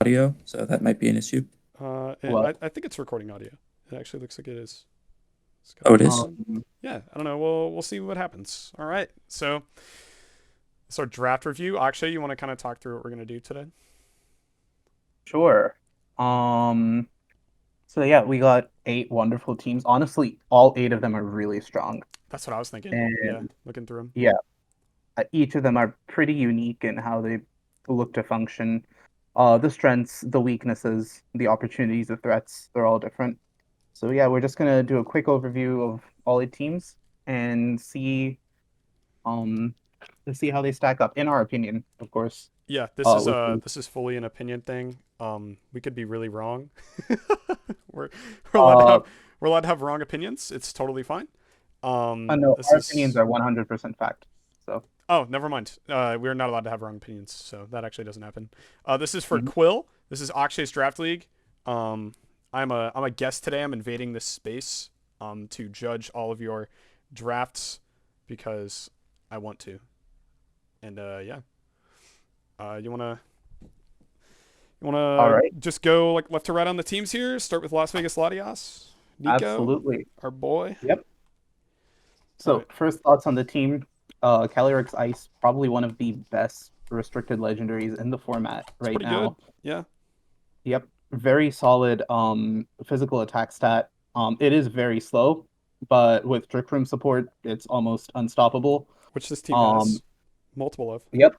audio, so that might be an issue. I, Well, I think it's recording audio. It actually looks like it is. It's Oh, coming it is? on. um, Yeah, I don't know. We'll see what happens. All right. So our draft review. Akshay, you want to kind of talk through what we're gonna do today? sure. Um, so yeah, we got 8 wonderful teams. Honestly, all 8 of them are really strong. That's what I was thinking. Yeah, And looking through them. yeah, each of them are pretty unique in how they look to function. The strengths, the weaknesses, the opportunities, the threats, they're all different. So yeah, we're just gonna do a quick overview of all 8 teams and um see how they stack up, in our opinion, of course. Yeah, Which is this is fully an opinion thing. We could be really wrong. we're we're allowed to uh have we're allowed to have wrong opinions. It's totally fine. no, This our opinions is are 100% fact. So Oh, never mind. We're not allowed to have wrong opinions, so that actually doesn't happen. This is for mhm. QWIL. This is Akshay's Draft League. I'm a guest today. I'm invading this space to judge all of your drafts because I want to. And yeah, you All wanna right, just go like left to right on the teams here? Start with Las Vegas Latias, Nico, absolutely. our boy. Yep. All So right, first thoughts on the team. Calyrex Ice, probably one of the best restricted legendaries in the format it's right pretty good. now. Yeah, Yep. Very solid physical attack stat. It is very slow, but with Trick Room support, it's almost unstoppable. which this team Um, has multiple of. yep.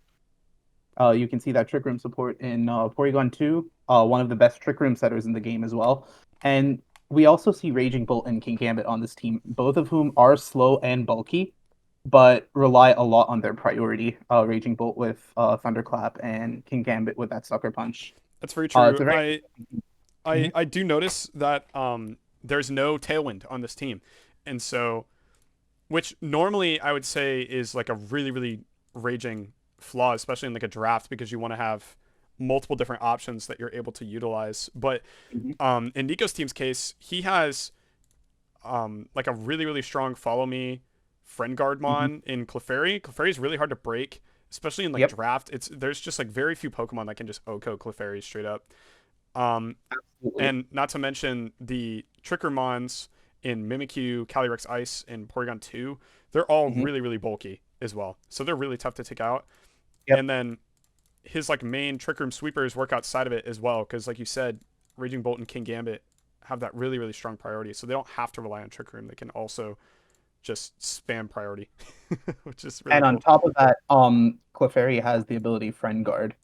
You can see that Trick Room support in Porygon 2, one of the best Trick Room setters in the game as well. And we also see Raging Bolt and King Gambit on this team, both of whom are slow and bulky, but rely a lot on their priority. Raging Bolt with Thunderclap and King Gambit with that Sucker Punch. That's very It's true. a very Mhm. I do notice that there's no tailwind on this team, and so which normally I would say is like a really raging flaw, especially in like a draft because you want to have multiple different options that you're able to utilize. But Mhm. in Nico's team's case, he has like a really strong follow me friend guard Mhm. mon in Clefairy. Clefairy is really hard to break, especially in like Yep. draft. It's there's just like very few Pokemon that can just OHKO Clefairy straight up. Um, Absolutely. and not to mention the Trickermons in Mimikyu, Calyrex Ice, and Porygon 2. They're all Mhm. really bulky as well. So they're really tough to take out. Yep. And then his like main Trick Room sweepers work outside of it as well. Because like you said, Raging Bolt and King Gambit have that really strong priority. So they don't have to rely on Trick Room. They can also just spam priority, which is really And on cool. top of that, Clefairy has the ability Friend Guard,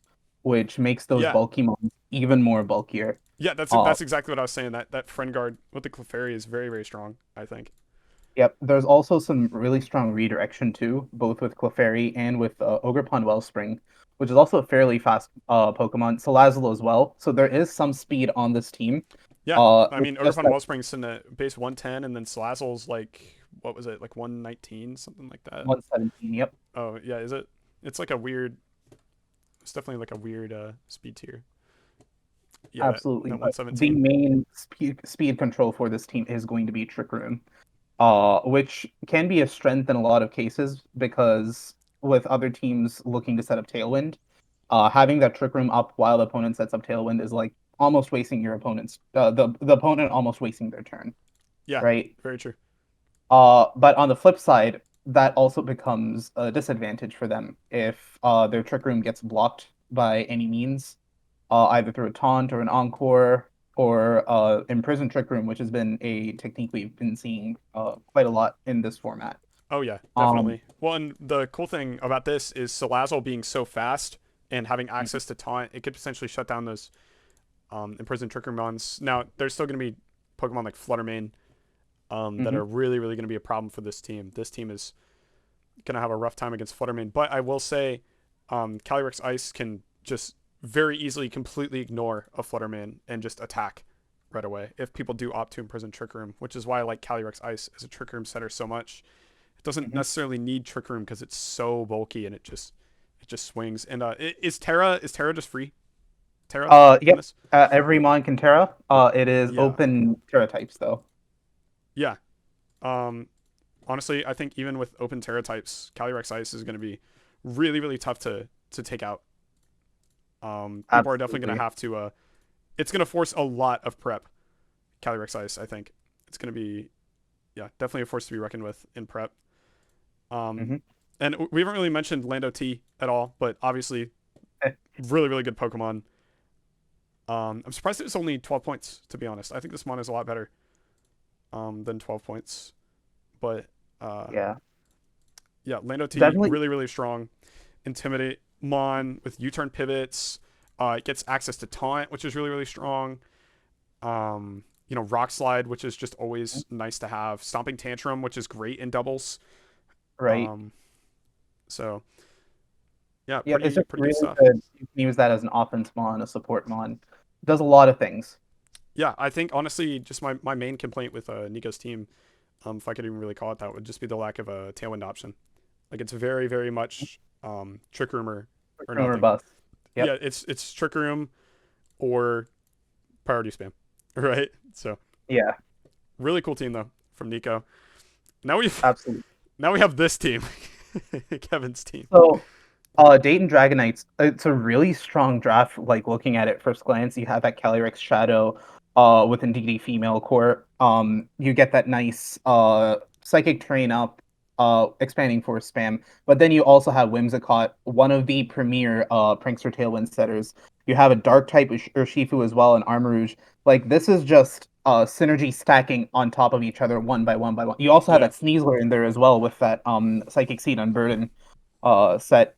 which makes those Yeah. bulky mons even more bulkier. Yeah, Uh, that's exactly what I was saying. That friend guard with the Clefairy is very strong, I think. yep. There's also some really strong redirection too, both with Clefairy and with Ogerpon Wellspring, which is also a fairly fast Pokemon. Salazzle as well. So there is some speed on this team. Yeah, I It's mean, just Ogerpon that Wellspring's in the base 110, and then Salazzle's like, what was it, like 119, something like that. 117. Yep. Oh, yeah, is it? It's like a weird, it's definitely like a weird speed tier. Yeah, Absolutely. that But the 117. main speed control for this team is going to be Trick Room, which can be a strength in a lot of cases because with other teams looking to set up Tailwind, having that Trick Room up while the opponent sets up Tailwind is like almost wasting your opponent's the opponent almost wasting their turn, Yeah, right? very true. But on the flip side, that also becomes a disadvantage for them if their Trick Room gets blocked by any means, either through a taunt or an encore or imprisoned Trick Room, which has been a technique we've been seeing quite a lot in this format. Oh, yeah, Um, definitely. Well, and the cool thing about this is Salazzle being so fast and having mhm, access to taunt, it could potentially shut down those imprisoned Trickermons. Now, there's still going to be Pokemon like Fluttermane that mhm, are really going to be a problem for this team. This team is going to have a rough time against Fluttermane, but I will say Calyrex Ice can just very easily completely ignore a Fluttermane and just attack right away if people do opt to imprison Trick Room, which is why I like Calyrex Ice as a Trick Room setter so much. It doesn't mhm. necessarily need Trick Room because it's so bulky and it just swings. And is Terra just free? Terra in Yep. this? Every Mon can Terra. It is Yeah, open Terra types though. yeah. Um, Honestly, I think even with open Terra types, Calyrex Ice is going to be really tough to take out. People are definitely going Absolutely. to have to. It's going to force a lot of prep. Calyrex Ice, I think it's going to be, yeah, definitely a force to be reckoned with in prep. Um, Hmm. and we haven't really mentioned Lando T at all, but obviously, really, really good Pokemon. I'm surprised it was only 12 points, to be honest. I think this mon is a lot better than 12 points. But Yeah, yeah, Lando T, definitely. really, really strong. Intimidate mon with U-turn pivots. It gets access to taunt, which is really, really strong. Rock slide, which is just always nice to have. Stomping tantrum, which is great in doubles. Right. Um, so yeah, Yeah, it's pretty just pretty good really stuff. good. You can use that as an offense mon, a support mon. Does a lot of things. Yeah, I think honestly, just my main complaint with Nico's team, if I could even really call it that, would just be the lack of a tailwind option. Like it's very, very much trick rumor or Rumor nothing. bust. Yeah, Yep. it's trick room or priority spam, right? So Yeah, really cool team though from Nico. Now we absolutely. now we have this team, Kevin's team. So, Dayton Dragonites, it's a really strong draft. Like looking at it first glance, you have that Calyrex Shadow, with Indeedee female core. You get that nice psychic train up, expanding force spam. But then you also have Whimsicott, one of the premier Prankster Tailwind setters. You have a dark type Urshifu as well, and Armarouge. Like this is just synergy stacking on top of each other one by one by one. You also have Yeah, that Sneasler in there as well with that Psychic Seed Unburden set.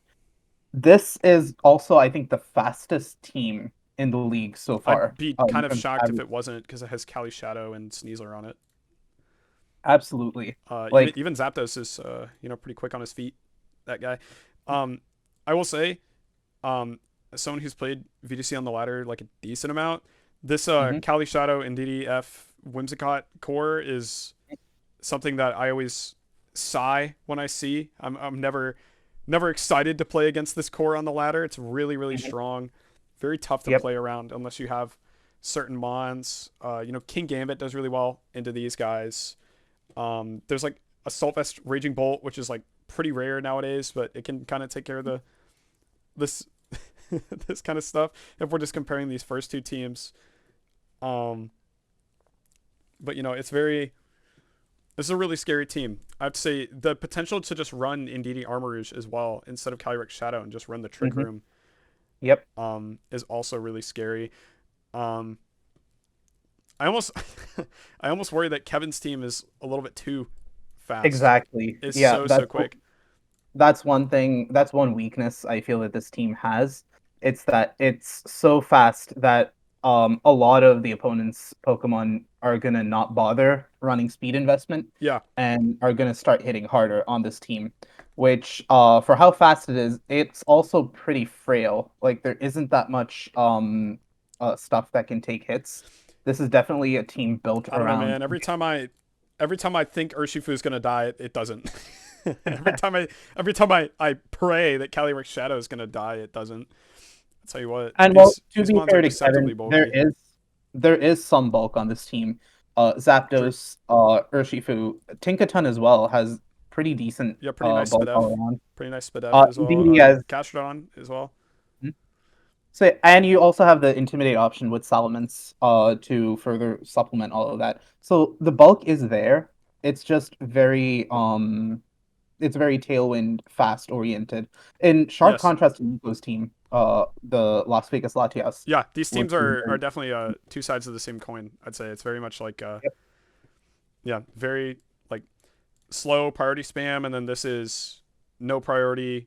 This is also, I think, the fastest team in the league so I'd far. be In kind of terms of shocked if average. it wasn't because it has Cali Shadow and Sneasler on it. Absolutely. Even Like, even Zapdos is pretty quick on his feet. That guy. Um, I will say, as someone who's played VDC on the ladder like a decent amount, this mhm. Cali Shadow and DDF Whimsicott core is something that I always sigh when I see. I'm never excited to play against this core on the ladder. It's really, really Mhm. strong, very tough to Yep. play around unless you have certain mons. King Gambit does really well into these guys. There's like Assault Vest Raging Bolt, which is like pretty rare nowadays, but it can kind of take care of this this kind of stuff if we're just comparing these first two teams. Um, but it's very this is a really scary team. I'd say the potential to just run Indeedee Armarouge as well instead of Calyrex Shadow and just run the Trick Hmm. Room Yep. is also really scary. Um, I almost I almost worry that Kevin's team is a little bit too fast. Exactly. It's Yeah. so quick. That's one thing. That's one weakness I feel that this team has. It's that it's so fast that a lot of the opponent's Pokemon are gonna not bother running speed investment Yeah, and are gonna start hitting harder on this team, which for how fast it is, it's also pretty frail. Like there isn't that much stuff that can take hits. This is definitely a team built I don't know, around. man. Every time I think Urshifu is gonna die, it doesn't. every time I pray that Calyrex Shadow is gonna die, it doesn't. I'll tell you what, And well, these to these be mons are fair to Kevin, deceptively bulky. there is some bulk on this team. True. Zapdos, Urshifu, Tinkaton as well has pretty decent Yeah, pretty nice bulk Spadef. all around. Pretty nice Spadef as well. Indeed, he has. Castrodon as well. So, and you also have the intimidate option with Salamence, to further supplement all of that. So the bulk is there. It's just it's very tailwind fast oriented. In sharp Yes. contrast to Nico's team, the Las Vegas Latias, Yeah, these which teams is are very. definitely two sides of the same coin. I'd say it's very much like Yep. yeah, very like slow priority spam, and then this is no priority,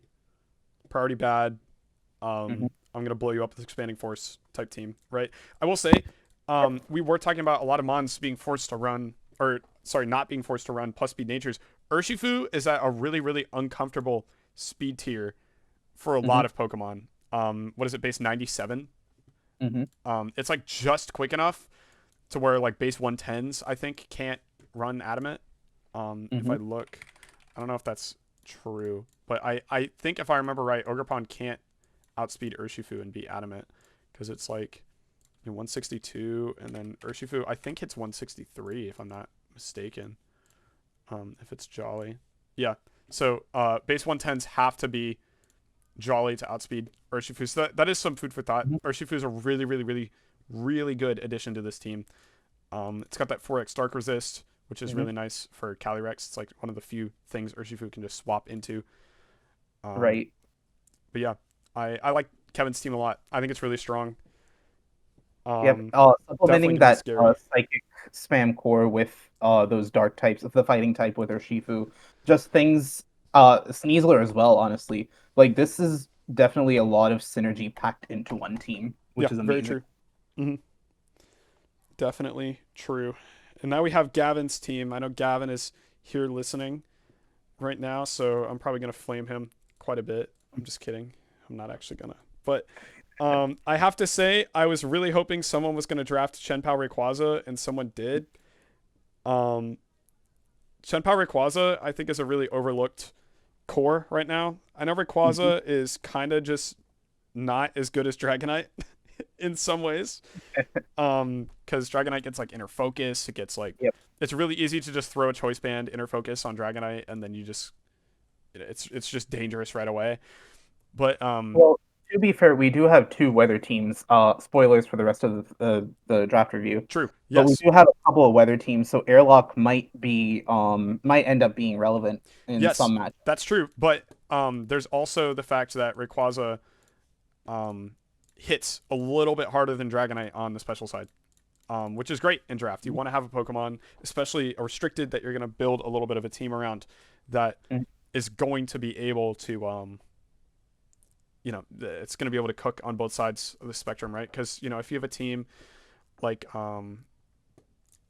priority bad. Mhm. I'm gonna blow you up with expanding force type team, right? I will say, we were talking about a lot of mons being forced to run, or sorry, not being forced to run plus speed natures. Urshifu is at a really really uncomfortable speed tier for a lot Mhm. of Pokemon. What is it, base 97? Mhm. It's like just quick enough to where like base 110s I think can't run adamant. If I Mhm. look, I don't know if that's true, but I think if I remember right, Ogerpon can't outspeed Urshifu and be adamant because it's like 162, and then Urshifu I think hits 163 if I'm not mistaken. If it's Jolly, yeah. So base 110s have to be Jolly to outspeed Urshifu. So that is some food for thought. Mhm. Urshifu is a really, really, really, really good addition to this team. It's got that 4x Dark Resist, which is Mhm. really nice for Calyrex. It's like one of the few things Urshifu can just swap into. Um, Right. but yeah, I like Kevin's team a lot. I think it's really strong. Yep. Definitely Supplementing gonna be that scary. psychic spam core with those dark types of the fighting type with Urshifu, just things Sneasler as well, honestly. Like this is definitely a lot of synergy packed into one team, Yeah, which is very amazing. true. hmm Definitely true. And now we have Gavin's team. I know Gavin is here listening right now, so I'm probably gonna flame him quite a bit. I'm just kidding. I'm not actually gonna. But I have to say, I was really hoping someone was gonna draft Shenpao Rayquaza, and someone did. Um, Shenpao Rayquaza, I think, is a really overlooked core right now. I know Mhm. Rayquaza is kind of just not as good as Dragonite in some ways. Because Dragonite gets like inner focus. It gets like Yep. it's really easy to just throw a choice band inner focus on Dragonite, and then you just it's just dangerous right away. But Well, to be fair, we do have two weather teams. Spoilers for the rest of the draft review. true. But we Yes. do have a couple of weather teams, so airlock might end up being relevant in Yes, some match. that's true. But there's also the fact that Rayquaza um hits a little bit harder than Dragonite on the special side. Which is great in draft. You want to have a Pokemon, especially a restricted, that you're going to build a little bit of a team around that Mhm. is going to be able to, it's going to be able to cook on both sides of the spectrum, right? Because, if you have a team like,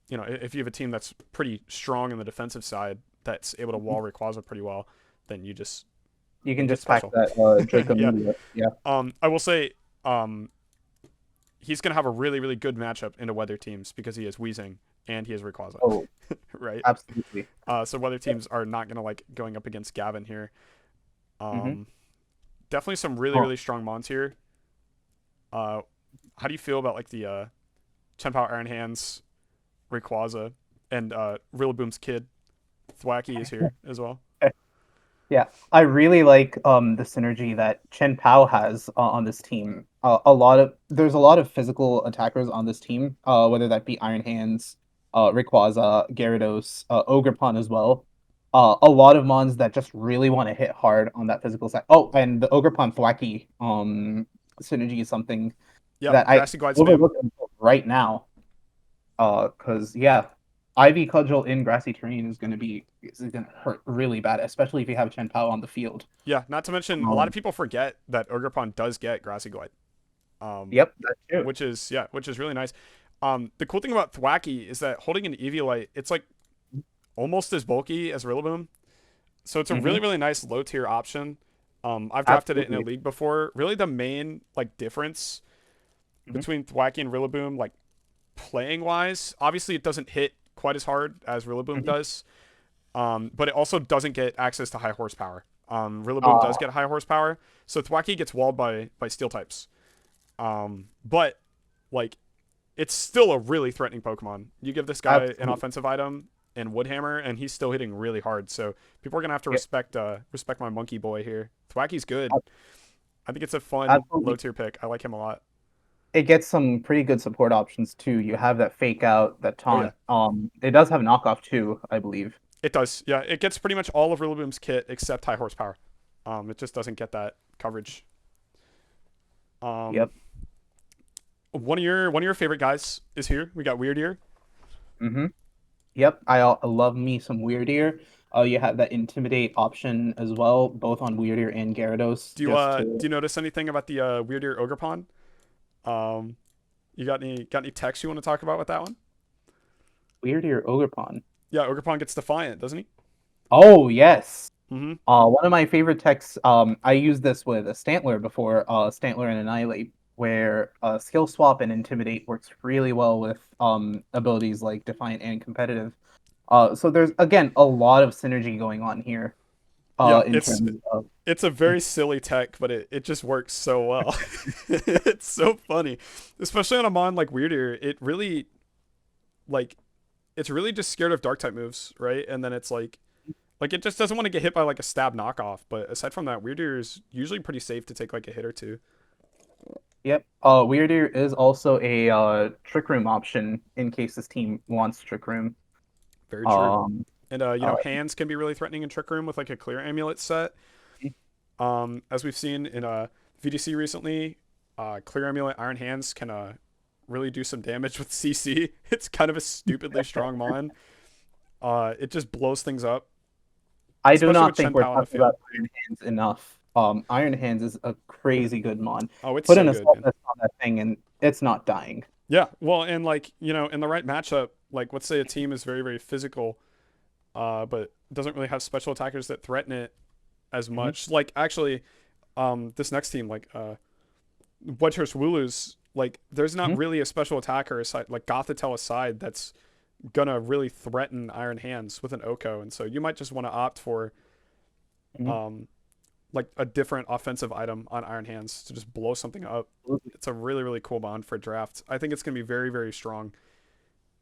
if you have a team that's pretty strong in the defensive side that's able to wall Rayquaza pretty well, then You you can get just pack special. that Draco Yeah. Meteor. Yeah. I will say, he's going to have a really, really good matchup into weather teams because he is Weezing and he is Rayquaza, Oh, right? absolutely. So weather teams are not going to like going up against Gavin here. Mm-hmm. Um, Definitely some really, Oh, really strong mons here. Uh, how do you feel about like the Chien-Pao Iron Hands, Rayquaza, and Rillaboom's kid? Thwacky is here as well. yeah, I really like the synergy that Chen Pao has on this team. There's a lot of physical attackers on this team, whether that be Iron Hands, Rayquaza, Gyarados, Ogerpon as well. A lot of mons that just really want to hit hard on that physical side. Oh, and the Ogerpon Thwacky synergy is something Yep, that I Grassy Glide spam. overlooked until right now. Because yeah, Ivy Cudgel in grassy terrain is gonna hurt really bad, especially if you have Chen Pao on the field. Yeah, not to mention a lot of Um, people forget that Ogerpon does get Grassy Glide. yep, that's true. Which is really nice. The cool thing about Thwacky is that holding an Eviolite, it's like almost as bulky as Rillaboom. So it's a really, Hmm. really nice low tier option. I've drafted it in a Absolutely. league before. Really, the main like difference Hmm. between Thwacky and Rillaboom, like playing wise, obviously it doesn't hit quite as hard as Rillaboom Hmm. does, but it also doesn't get access to high horsepower. Rillaboom Uh, does get high horsepower, so Thwacky gets walled by steel types. But like it's still a really threatening Pokemon. You give this guy an Absolutely. offensive item and Woodhammer, and he's still hitting really hard. So people are gonna have to Yep. respect my monkey boy here. Thwacky's good. ab- I think it's a fun low Absolutely. tier pick. I like him a lot. It gets some pretty good support options too. You have that fake out, that Oh yeah, taunt. It does have knockoff too, I believe. it does. Yeah, it gets pretty much all of Rillaboom's kit except high horsepower. It just doesn't get that coverage. Um, Yep. one of your favorite guys is here. We got Weird Ear. Hmm. Yep. I love me some Weird Ear. You have that intimidate option as well, both on Weird Ear and Gyarados, Do you just uh to do you notice anything about the Weird Ear Ogerpon? Um, you got any text you want to talk about with that one? Weird Ear Ogerpon. Yeah, Ogerpon gets Defiant, doesn't he? Oh yes. Mm-hmm. One of my favorite techs, I used this with a Stantler before, Stantler and Annihilate, where skill swap and intimidate works really well with abilities like Defiant and Competitive. So there's again a lot of synergy going on here. Yeah, In it's terms of it's a very silly tech, but it just works so well. It's so funny, especially on a mon like Weird Ear. It really like it's really just scared of dark type moves, right? And then it's like Like, it just doesn't want to get hit by like a stab knockoff. But aside from that, Weird is usually pretty safe to take like a hit or two. Yep. Weirder is also a Trick Room option in case this team wants Trick Room. Very true. Um, And hands can be really threatening in Trick Room with like a clear amulet set. As we've seen in VDC recently, clear amulet Iron Hands can really do some damage with CC. It's kind of a stupidly strong mon. It just blows things up. I do Especially not with think Chen we're Pao on the talking about field. Iron Hands enough. Iron Hands is a crazy good mon. Oh, it's Put so an good, assault man. vest on that thing and it's not dying. Yeah, well, and like in the right matchup, like let's say a team is very very physical, but doesn't really have special attackers that threaten it as much. Like actually, this next team, like Wedgehurst Wooloo's, like there's not really a special attacker aside, like Gothitelle aside, that's gonna really threaten Iron Hands with an Oko, and so you might just want to opt for like a different offensive item on Iron Hands to just blow something up. It's a really really cool bond for draft. I think it's gonna be very very strong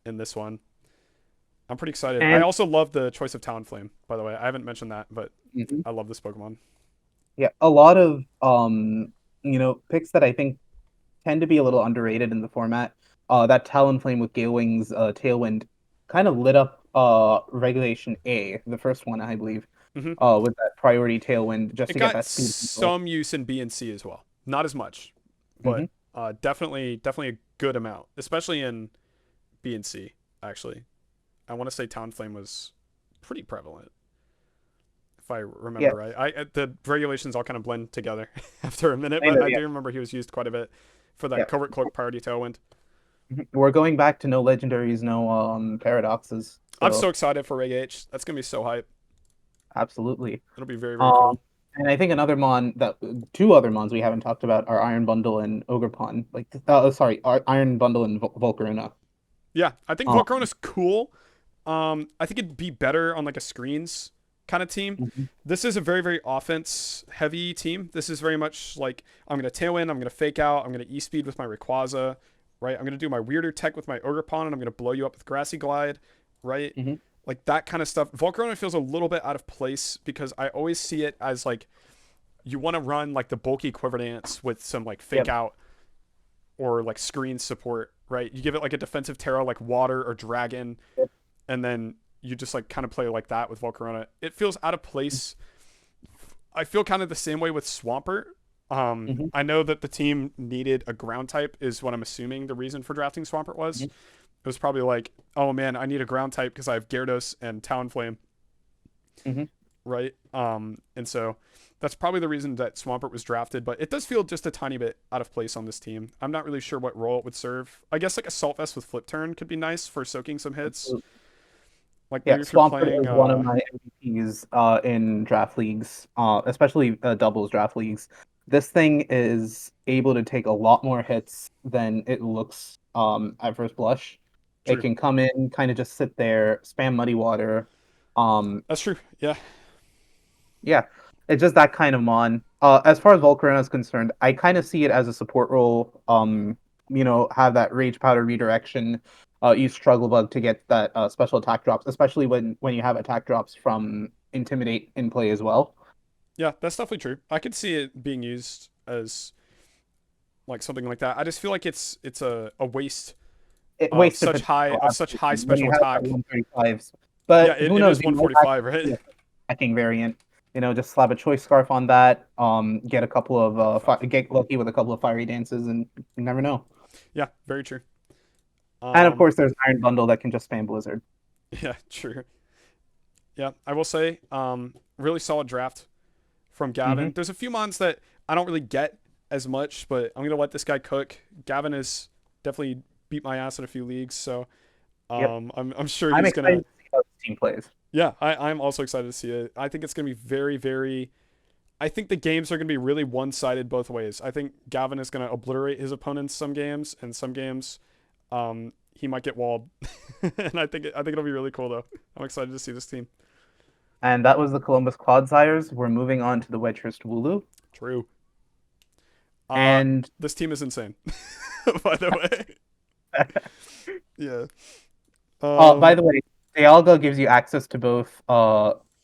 in this one. I'm pretty excited. I And also love the choice of Talonflame, by the way. I haven't mentioned that, but mhm. I love this Pokemon. Yeah, a lot of picks that I think tend to be a little underrated in the format. That Talonflame with Gale Wings Tailwind kind of lit up Regulation A, the first one I believe, Hmm. with that priority Tailwind just It to get got that speed control. some use in B and C as well. Not as much, Hmm. but definitely a good amount, especially in B and C. Actually, I want to say Talonflame was pretty prevalent, if I remember Yeah, right. The regulations all kind of blend together after a minute, kind but of, I yeah, do remember he was used quite a bit for yeah. that Covert Cloak priority Tailwind. We're going back to no legendaries, no paradoxes. I'm so So excited for Reg H. That's gonna be so hype. absolutely. It'll be very very Um, cool. and I think another mon that two other mons we haven't talked about are Iron Bundle and Ogerpon. Like, sorry, Iron Bundle and Volcarona. Yeah, I think Um, Volcarona's cool. I think it'd be better on like a screens kind of team. mhm, This is a very, very offense heavy team. This is very much like I'm gonna tailwind, I'm gonna fake out, I'm gonna e-speed with my Rayquaza, right? I'm gonna do my weirder tech with my Ogerpon, and I'm gonna blow you up with Grassy Glide, right? mhm, Like that kind of stuff. Volcarona feels a little bit out of place because I always see it as like you want to run like the bulky Quiver Dance with some like fake yep, out or like screen support, right? You give it like a defensive Terra like Water or Dragon, yep, and then you just like kind of play like that with Volcarona. It feels out of place. I feel kind of the same way with Swampert. mhm, I know that the team needed a ground type, is what I'm assuming the reason for drafting Swampert was. mhm, It was probably like, oh man, I need a ground type because I have Gyarados and Talonflame, mhm. right? And so that's probably the reason that Swampert was drafted, but it does feel just a tiny bit out of place on this team. I'm not really sure what role it would serve. I guess like Assault Vest with Flip Turn could be nice for soaking some hits. Absolutely. Like Yeah, maybe if you're Swampert playing is one of my MVPs in draft leagues, especially doubles draft leagues. This thing is able to take a lot more hits than it looks at first blush. It True. can come in, kind of just sit there, spam Muddy Water. Um, That's true. Yeah. yeah, it's just that kind of mon. As far as Volcarona is concerned, I kind of see it as a support role. Have that Rage Powder redirection. Use Struggle Bug to get that special attack drops, especially when you have attack drops from Intimidate in play as well. Yeah, that's definitely true. I could see it being used as like something like that. I just feel like it's a waste It of wasted such high potential of such high absolutely when special you have that attack. 135s. Yeah, But it, who it knows? is You might 145, actually see right? a hacking variant. Just slap a choice scarf on that. Get a couple of Five. get lucky with a couple of fiery dances, and you never know. Yeah, very true. And of Um, course, there's Iron Bundle that can just spam Blizzard. yeah, true. Yeah, I will say, really solid draft from Hmm. Gavin. There's a few mons that I don't really get as much, but I'm gonna let this guy cook. Gavin has definitely beat my ass in a few leagues, so Yep. I'm sure I'm he's excited gonna. to see how this team plays. Yeah, I'm also excited to see it. I think it's gonna be very, very. I think the games are gonna be really one-sided both ways. I think Gavin is gonna obliterate his opponents some games, and some games, he might get walled. And I think it'll be really cool though. I'm excited to see this team. And that was the Columbus Clodsires. We're moving on to the Wedgehurst Wooloo. True. Uh, And this team is insane. By the way, yeah. by Um, the way, Dialga gives you access to both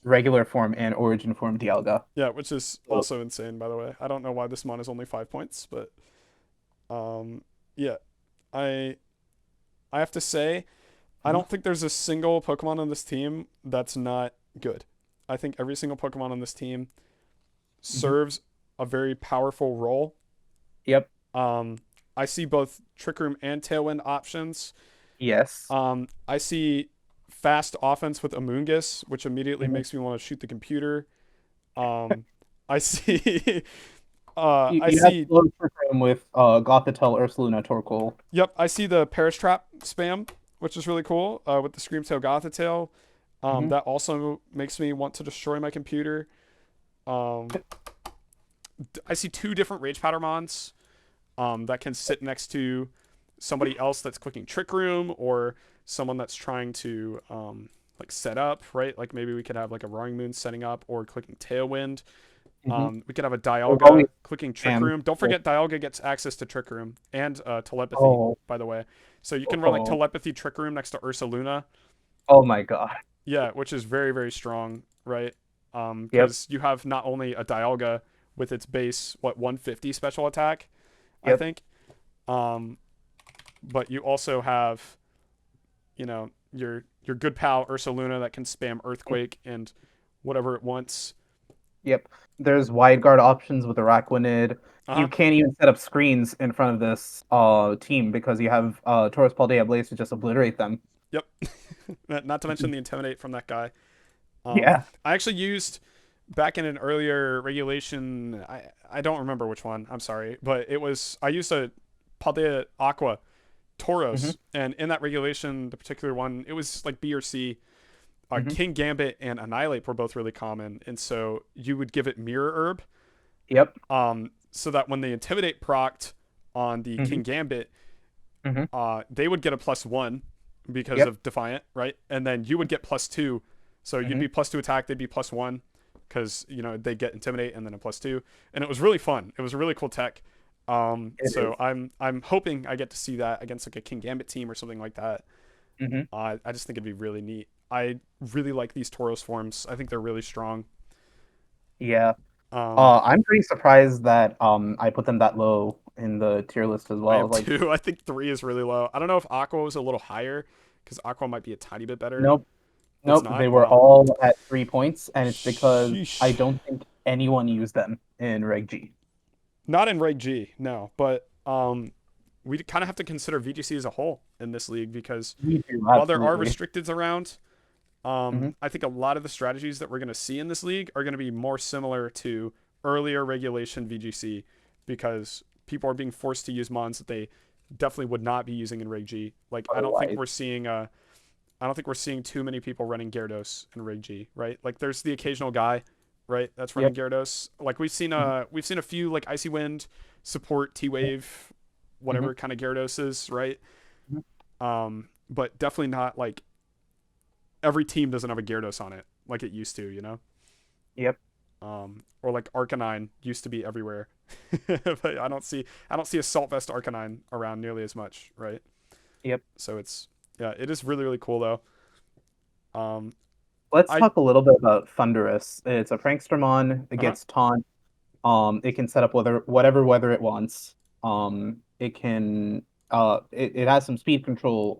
regular form and origin form Dialga. Yeah, which is So, also insane, by the way. I don't know why this mon is only 5 points, but yeah, I I have to say I mhm, don't think there's a single Pokemon on this team that's not good. I think every single Pokemon on this team mhm. serves a very powerful role. Yep. Um, I see both Trick Room and Tailwind options. Yes. I see fast offense with Amoonguss, which immediately Mhm. makes me want to shoot the computer. Um, I see, I You have see, slow trick room with Gothitelle, Ursaluna, Torkoal. yep, I see the Perish Trap spam, which is really cool. With the Screamtail Gothitail, Hmm. that also makes me want to destroy my computer. Um, I see two different Rage Powder mons that can sit next to somebody else that's clicking Trick Room or someone that's trying to like set up, right? Like maybe we could have like a Roaring Moon setting up or clicking Tailwind. Hmm. We could have a There's always Dialga clicking Trick spam. Room. Don't forget Dialga gets access to Trick Room and telepathy, Oh, by the way. So you can run like oh, telepathy Trick Room next to Ursa Luna. oh my God. Yeah, which is very, very strong, right? Yep, Because you have not only a Dialga with its base, 150 special attack, I yep. think, um, but you also have, your good pal Ursa Luna that can spam Earthquake and whatever it wants. Yep. There's wide guard options with Araquanid. Uh You huh. can't even set up screens in front of this team because you have Taurus Paldea Blaze to just obliterate them. Yep. Not to mention the Intimidate from that guy. Yeah. I actually used back in an earlier regulation. I don't remember which one. I'm sorry, but I used a Paldea Aqua Hmm. Tauros, and in that regulation, the particular one, it was like B or C. Hmm. King Gambit and Annihilate were both really common, and so you would give it Mirror Herb, Yep. so that when they Intimidate procced on the Hmm. King Gambit, Hmm. they would get a +1 because Yep. of Defiant, right? And then you would get +2, so you'd Hmm. be +2 attack, they'd be +1 because they get Intimidate and then a +2, and it was really fun. It was a really cool tech. It So is. I'm hoping I get to see that against like a King Gambit team or something like that. Hmm. I just think it'd be really neat. I really like these Tauros forms. I think they're really strong. Yeah. Um, I'm pretty surprised that I put them that low in the tier list as I well. am Like, too. I think 3 is really low. I don't know if Aqua was a little higher because Aqua might be a tiny bit better. nope, It's nope, they not. were Wow. all at 3 points, and it's because I Sheesh. don't think anyone used them in Reg G. Not in Reg G, no. But we kind of have to consider VGC as a whole in this league because Me too, while there are absolutely. restricteds around, Hmm. I think a lot of the strategies that we're going to see in this league are going to be more similar to earlier regulation VGC because people are being forced to use mons that they definitely would not be using in Reg G. Like Otherwise. I don't think we're seeing too many people running Gyarados in Reg G, right? Like there's the occasional guy, right, that's running Yep. Gyarados. Like Hmm. we've seen a few like Icy Wind support T Wave, Hmm. whatever kind of Gyarados, right? But definitely not like every team doesn't have a Gyarados on it like it used to. Yep. Or like Arcanine used to be everywhere, but I don't see Assault Vest Arcanine around nearly as much, right? Yep. So yeah, it is really really cool though. Um, Let's I talk a little bit about Thunderous. It's a Prankstermon. It uh gets taunt. It can set up whatever weather it wants. It can it has some speed control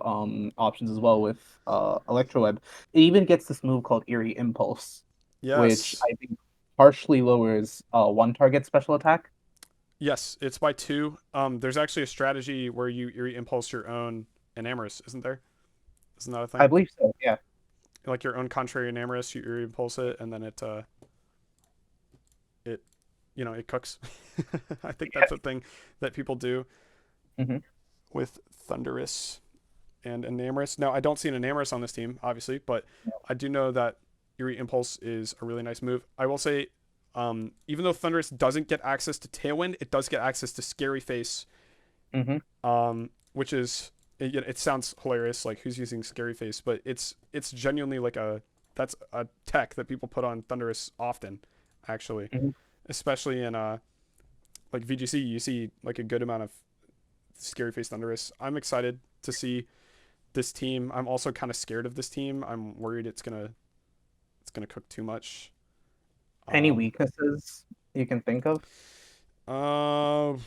options as well with Electroweb. It even gets this move called Eerie Impulse, which yes, I think partially lowers one target special attack. yes, it's by 2. There's actually a strategy where you Eerie Impulse your own Enamorus, isn't there? Isn't that a I thing? believe so. Yeah. Like your own contrary Enamorus, you Eerie Impulse it, and then it it cooks. I think Yeah. that's a thing that people do Hmm. with Thunderous and Enamorus. Now, I don't see an Enamorus on this team, obviously, but I do know that Eerie Impulse is a really nice move. I will say, even though Thunderous doesn't get access to Tailwind, it does get access to Scary Face, Hmm. which is it sounds hilarious, like who's using Scary Face, but it's genuinely like that's a tech that people put on Thunderous often, actually, Hmm. especially in like VGC. You see like a good amount of Scary Face Thunderous. I'm excited to see this team. I'm also kind of scared of this team. I'm worried it's it's gonna cook too much. Any weaknesses you can think of? Uh,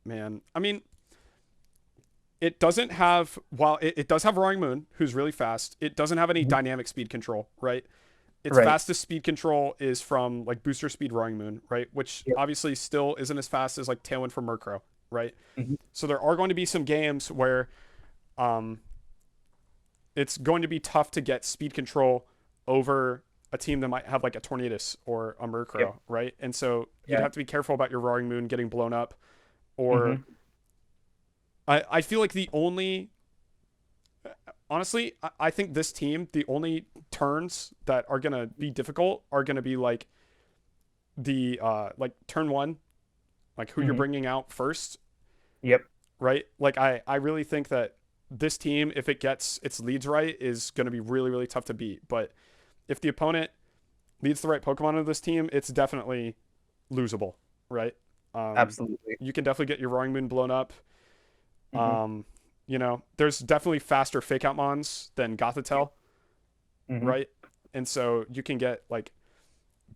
man, I mean, it doesn't have, while it does have Roaring Moon, who's really fast. It doesn't have any Mhm. dynamic speed control, right? Its Right. fastest speed control is from like booster speed Roaring Moon, right? Which Yep. obviously still isn't as fast as like Tailwind from Murkrow, right? Mhm. So there are going to be some games where um it's going to be tough to get speed control over a team that might have like a Tornadus or a Murkrow, Yep. right? And so you'd Yeah. have to be careful about your Roaring Moon getting blown up. Or Mhm. I feel like the only, honestly, I think this team, the only turns that are gonna be difficult are gonna be the like turn one, like who you're Mhm. bringing out first, Yep. right? Like I really think that this team, if it gets its leads right, is gonna be really really tough to beat. But if the opponent leads the right Pokemon of this team, it's definitely losable, right? Absolutely. You can definitely get your Roaring Moon blown up. Mhm. You know, there's definitely faster fake out mons than Gothitelle, Mhm. right? And so you can get like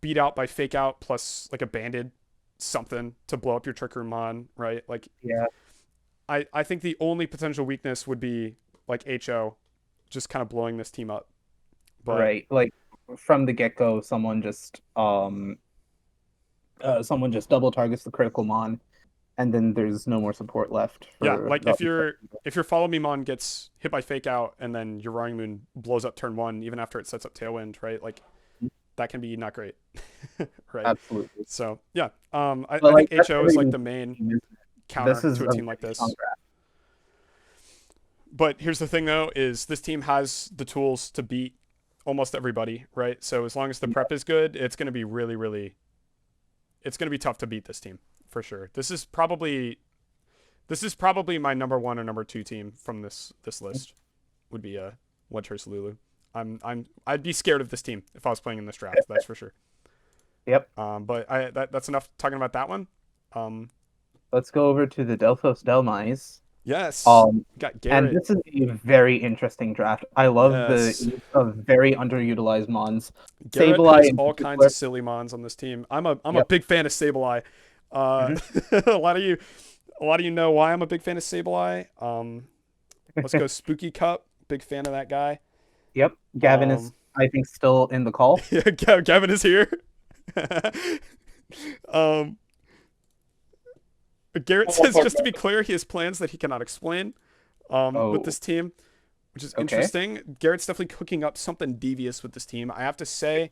beat out by fake out plus like a banded something to blow up your Trick Room mon, right? Like Yeah. I think the only potential weakness would be like HO just kind of blowing this team up. But Right. Like from the get-go, someone just double targets the critical mon, and then there's no more support left yeah, for like the. if your follow me mon gets hit by fake out and then your Roaring Moon blows up turn one even after it sets up Tailwind, right? Like that can be not great. Right. Absolutely. So yeah. But I think like that's HO is like every the main team, isn't it? This counter is to a a team like really strong this. draft. But here's the thing though, is this team has the tools to beat almost everybody, right? So as long as the Yeah. prep is good, it's gonna be really, really it's gonna be tough to beat this team for sure. This is probably my number one or number two team from this list. Would be Winter's Lulu. I'd be scared of this team if I was playing in this draft. That's for sure. Yep. But that's enough talking about that one. Um, Let's go over to the Delphos Delmise. yes, Um, got and Garrett. this is a very interesting draft. I love the Yes, use of very underutilized mons. Garrett Sableye has in all kinds particular. of silly mons on this team. I'm a Yep. big fan of Sableye. Mhm. A lot of you know why I'm a big fan of Sableye. Let's go Spooky Cup. Big fan of that guy. Yep. Gavin is, Um, I think, still in the call. yeah, Gavin is here. um, Garrett says, just to be clear, he has plans that he cannot explain with Oh, this team, which is okay. interesting. Garrett's definitely cooking up something devious with this team. I have to say,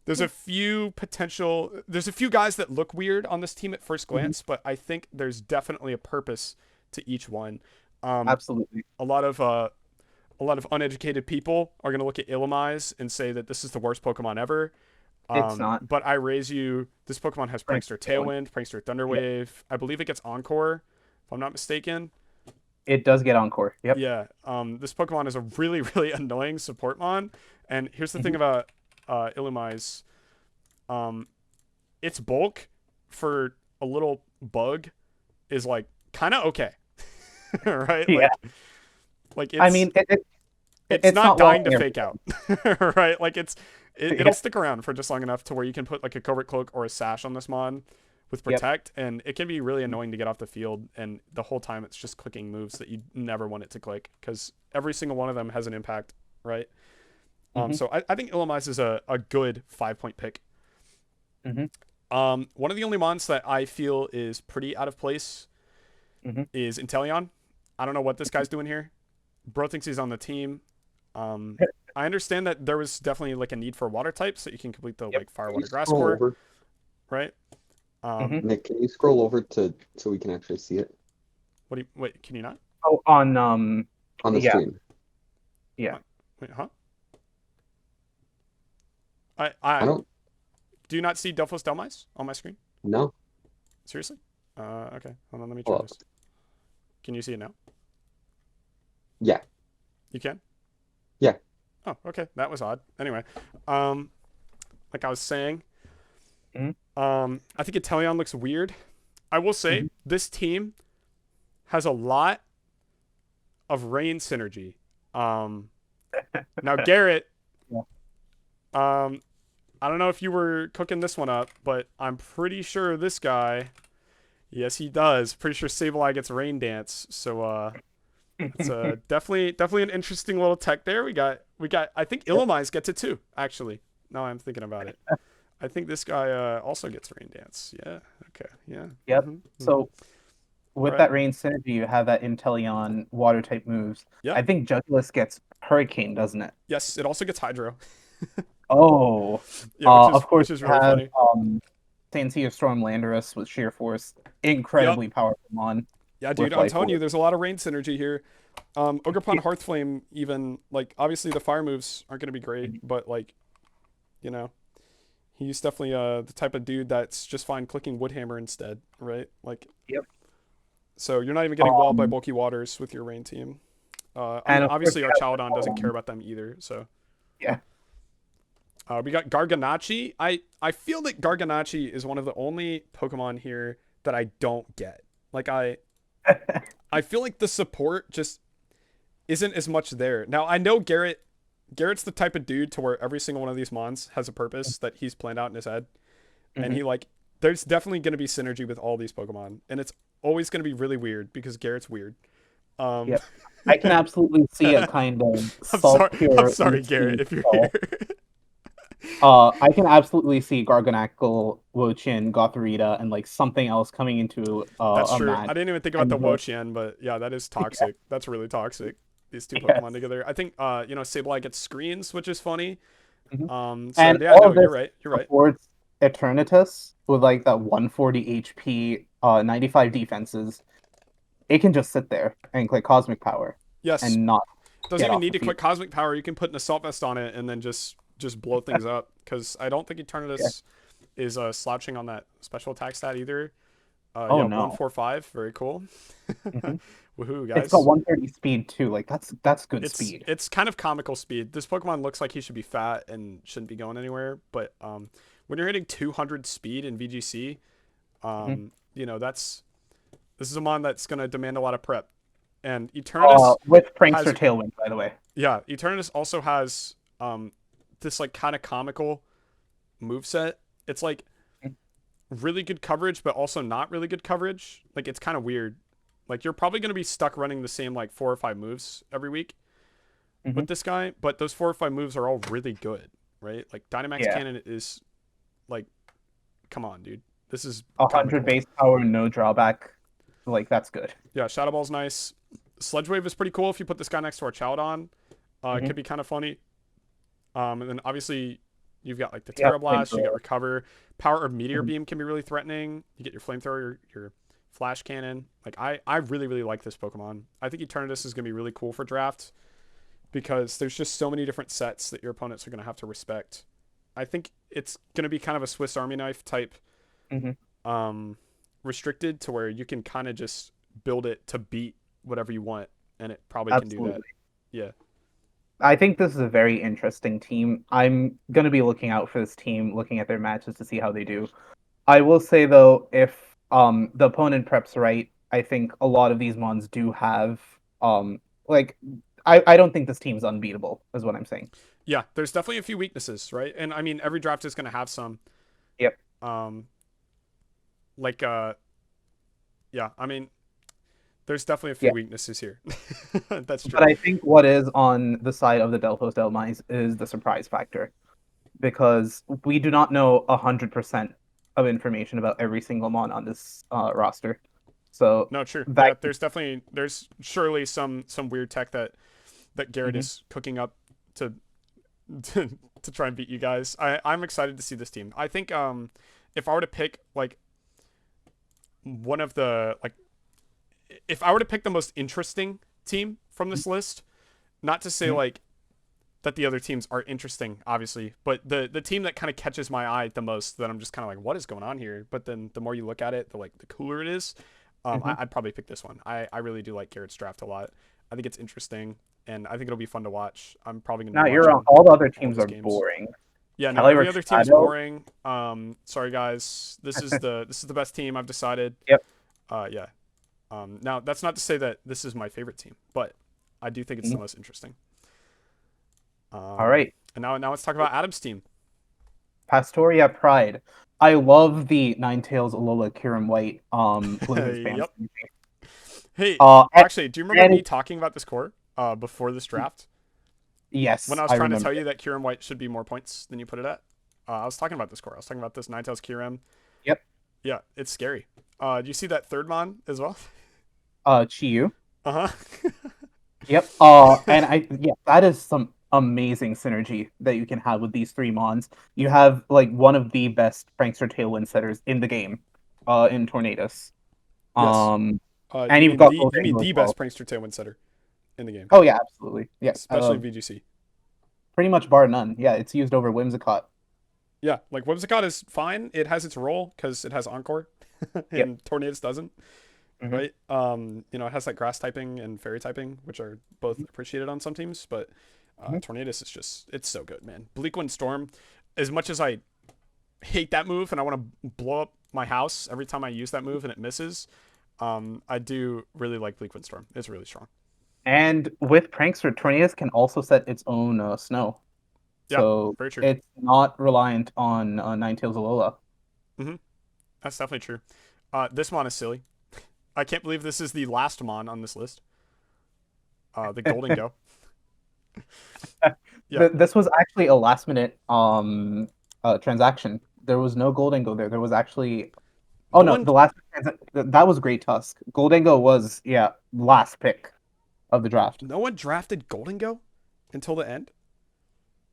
there's a few guys that look weird on this team at first Mhm. glance, but I think there's definitely a purpose to each one. Um, Absolutely. a lot of uh, a lot of uneducated people are going to look at Illumise and say that this is the worst Pokemon ever. It's not. But I raise you, this Pokemon has Frank Prankster Taylor. Tailwind, Prankster Yep. Thunderwave. I believe it gets Encore, if I'm not mistaken. It does get Encore. Yep. Yeah. This Pokemon is a really, really annoying support mon. And here's the thing Mhm. about Illumise. Um, its bulk for a little bug is like kind of okay. Right? Yeah. Like I it's mean, it's it's not not dying walking to every fake out. Right? Like it'll Yeah. stick around for just long enough to where you can put like a covert cloak or a sash on this mon with Yep. protect, and it can be really annoying to get off the field, and the whole time it's just clicking moves that you never want it to click because every single one of them has an impact, right? Hmm. So I think Illumise is a good 5 point pick. Hmm. One of the only mons that I feel is pretty out of place Hmm. is Inteleon. I don't know what this guy's doing here. Bro thinks he's on the team. I understand that there was definitely like a need for water types so you can complete the Yep. like fire, Can you water, grass scroll core, over? right? Hmm. Nick, can you scroll over to so we can actually see it What do you wait? Can you not? Oh, on on the yeah, screen? yeah. Wait, huh? I I I don't do you not see Delphos Delmise on my screen? know. Seriously? Okay. Hold on. Let me try Hold up. this. Can you see it now? Yeah, You can. yeah. Oh, okay. That was odd. Anyway, like I was saying, Mhm. I think Inteleon looks weird. I will say Mhm. this team has a lot of rain synergy. Now Garrett, Yeah. I don't know if you were cooking this one up, but I'm pretty sure this guy, yes, he does. Pretty sure Sableye gets Rain Dance. So it's definitely an interesting little tech there. We got. I think Illumise gets it too. Actually, now I'm thinking about it. I think this guy also gets Rain Dance. Yeah. Okay. Yeah. Yep. Mhm, mhm. So with Right. that rain synergy, you have that Inteleon water type moves. Yeah. I think Jugulis gets Hurricane, doesn't it? Yes, it also gets Hydro. Oh, Yeah, which of course is you really have funny. Sancia Storm Landorus with Sheer Force, Yep. incredibly powerful mon Yeah, dude, with I'm Life telling you, Orb. there's a lot of rain synergy here. Ogerpon Hearthflame, even like obviously the fire moves aren't gonna be great, but like you know, he's definitely the type of dude that's just fine clicking Woodhammer instead, right? Like, Yep. so you're not even getting walled by Um, bulky waters with your rain team. I and mean, of course obviously you our have Chaldon doesn't care about them either. So yeah. we got Garganachi. I feel that Garganachi is one of the only Pokemon here that I don't get. Like I feel like the support just isn't as much there. Now I know Garrett's the type of dude to where every single one of these mons has a purpose that he's planned out in his head. And Mhm. he like there's definitely gonna be synergy with all these Pokemon. And it's always gonna be really weird because Garrett's weird. Um Yep. I can absolutely see a kind of salt I'm pure sorry, Garrett, EXP if you're skull. here. I can absolutely see Garganackle, Wochin, Gothorita, and like something else coming into That's a true. match. I didn't even think about And the the, Wo-Chien, but yeah, that is toxic. That's really toxic. These two Pokemon yes. together. I think Sableye gets screens, which is funny. Mhm. So And yeah, all no, of you're this right. You're right. supports Eternatus with like that 140 HP, 95 defenses. It can just sit there and click Cosmic Power Yes. and not Doesn't get even off need the to field. click Cosmic Power. You can put an Assault Vest on it and then just blow things up. Because I don't think Yeah. Eternatus is slouching on that special attack stat either. Oh Yeah, no. 145. Very cool. Mhm. Woohoo, It's got guys. 130 speed too. Like that's good It's speed. it's kind of comical speed. This Pokemon looks like he should be fat and shouldn't be going anywhere, but when you're hitting 200 speed in VGC, Mhm. this is a mon that's gonna demand a lot of prep. And Eternatus With Prankster has Tailwind, by the way. yeah, Eternatus also has this like kind of comical moveset. It's like really good coverage, but also not really good coverage. Like it's kind of weird. Like you're probably gonna be stuck running the same like 4 or 5 moves every week Mhm. with this guy, but those 4 or 5 moves are all really good, right? Like Dynamax Yeah. Cannon is like, come on, dude, this is 100 comical. base power, no drawback. Like that's good. Yeah, Shadow Ball's nice. Sledge Wave is pretty cool if you put this guy next to our Chowdon. It Mhm. could be kind of funny. And then obviously you've got like the Yeah, Terra Blast, you get flamethrower. Recover. Power of Meteor Mhm. Beam can be really threatening. You get your Flamethrower, your Flash Cannon. Like I really, really like this Pokemon. I think Eternatus is gonna be really cool for draft because there's just so many different sets that your opponents are gonna have to respect. I think it's gonna be kind of a Swiss Army knife type Mhm. um restricted to where you can kind of just build it to beat whatever you want and it probably can do that. Absolutely. Yeah. I think this is a very interesting team. I'm gonna be looking out for this team, looking at their matches to see how they do. I will say though, if the opponent preps right, I think a lot of these mons do have like I don't think this team's unbeatable, is what I'm saying. Yeah, there's definitely a few weaknesses, right? And I mean every draft is gonna have some. Yep. Um like yeah, I mean there's definitely a few Yeah. weaknesses here. That's true. But I think what is on the side of the Delphos Delmise is the surprise factor. Because we do not know 100% of information about every single mon on this roster. So No, true. that Yeah, there's surely some weird tech that Garrett Mhm. is cooking up to to try and beat you guys. I'm excited to see this team. I think if I were to pick like one of the like if I were to pick the most interesting team from this list, not to say Mhm. like that the other teams are interesting, obviously, but the team that kind of catches my eye the most, that I'm just kind of like, what is going on here? But then the more you look at it, the cooler it is. Mhm. I'd probably pick this one. I really do like Garrett's draft a lot. I think it's interesting, and I think it'll be fun to watch. I'm probably gonna Now be you're wrong. watching All the other all of teams his are games. boring. Yeah, no, every Calyrex other team is Shadow. boring. Sorry guys, this is the best team I've decided. Yep. Yeah. Now that's not to say that this is my favorite team, but I do think it's the Mhm. most interesting. All right. And now let's talk about Adam's team. Pastoria Pride. I love the Ninetales Alola Kirim White Blizzard spam. Yep. Hey, And- actually, do you remember and- me talking about this core before this draft? yes, When I was trying to remember. tell you that Kirim White should be more points than you put it at? I was talking about this core. I was talking about this Ninetales Kirim. Yep. Yeah, it's scary. Do you see that third mon as well? Chiyu. Uh-huh. Yep. That is some amazing synergy that you can have with these three mons. You have like one of the best Prankster Tailwind setters in the game, in Tornadus. Yes. And you you've mean got you mean Goldengo the as well. best Prankster Tailwind setter in the game. Oh yeah, absolutely. Yeah. Especially in VGC. Pretty much bar none. Yeah, it's used over Whimsicott. Yeah, like Whimsicott is fine. It has its role because it has Encore, and Tornadus doesn't. Mhm. Right? It has like grass typing and fairy typing, which are both appreciated on some teams, but Tornadus is it's so good, man. Bleakwind Storm, as much as I hate that move and I want to blow up my house every time I use that move and it misses, I do really like Bleakwind Storm. It's really strong. And with Prankster, Tornadus can also set its own snow. Yeah, So very true. it's not reliant on Ninetales Alola. That's definitely true. This mon is silly. I can't believe this is the last mon on this list. The Golden Go. Yeah. This was actually a last minute transaction. There was no Goldengo there. There was actually the last that was Great Tusk. Goldengo was last pick of the draft. No one drafted Golden Go until the end.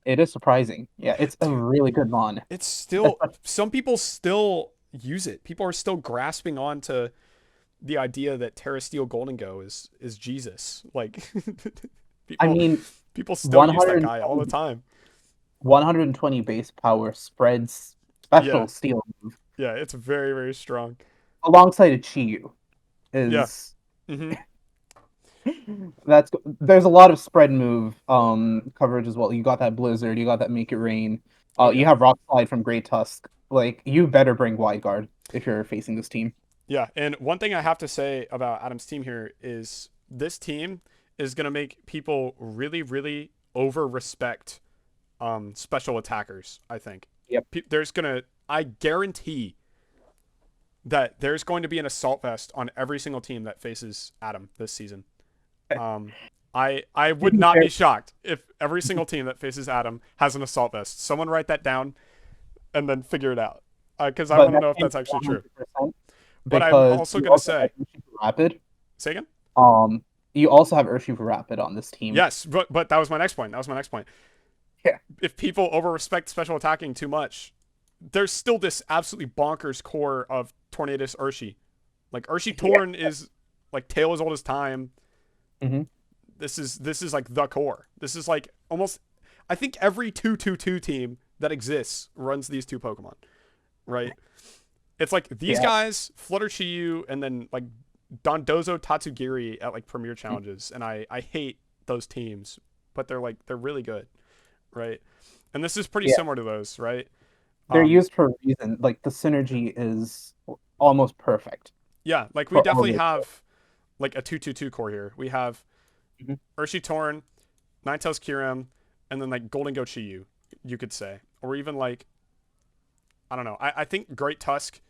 It is surprising. Yeah, it's a really good mon. It's still some people still use it. People are still grasping on to the idea that Terra Steel Golden Go is Jesus. Like people still use that guy all the time. 120 base power spreads special steel move. Yeah, it's very, very strong. Alongside a Chiyu is there's a lot of spread move coverage as well. You got that Blizzard, you got that Make It Rain. You have Rock Slide from Great Tusk. Like, you better bring Wide Guard if you're facing this team. Yeah, and one thing I have to say about Adam's team here is this team is going to make people really, really over-respect special attackers, I think. Yep. I guarantee that there's going to be an assault vest on every single team that faces Adam this season. I would not be shocked if every single team that faces Adam has an assault vest. Someone write that down and then figure it out. Because I want to know if that's actually true. But I'm also going to say... Rapid. Say again? You also have Urshifu Rapid on this team. Yes, but that was my next point. Yeah. If people over-respect special attacking too much, there's still this absolutely bonkers core of Tornadus Urshi. Like, Urshi Torn is like tale as old as time. Mm-hmm. This is like the core. This is like almost... I think every 2-2-2 team that exists runs these two Pokemon. Right? It's like these guys, Flutter Chiyu, and then like Dondozo Tatsugiri at like Premier Challenges. And I hate those teams, but they're really good. Right? And this is pretty similar to those, right? They're used for a reason. Like, the synergy is almost perfect. Yeah, like we definitely have like a 2-2-2 core here. We have Urshi Torn, Ninetales Kyurem, and then like Golden Go Chiyu, you could say. Or even like, I don't know. I think Great Tusk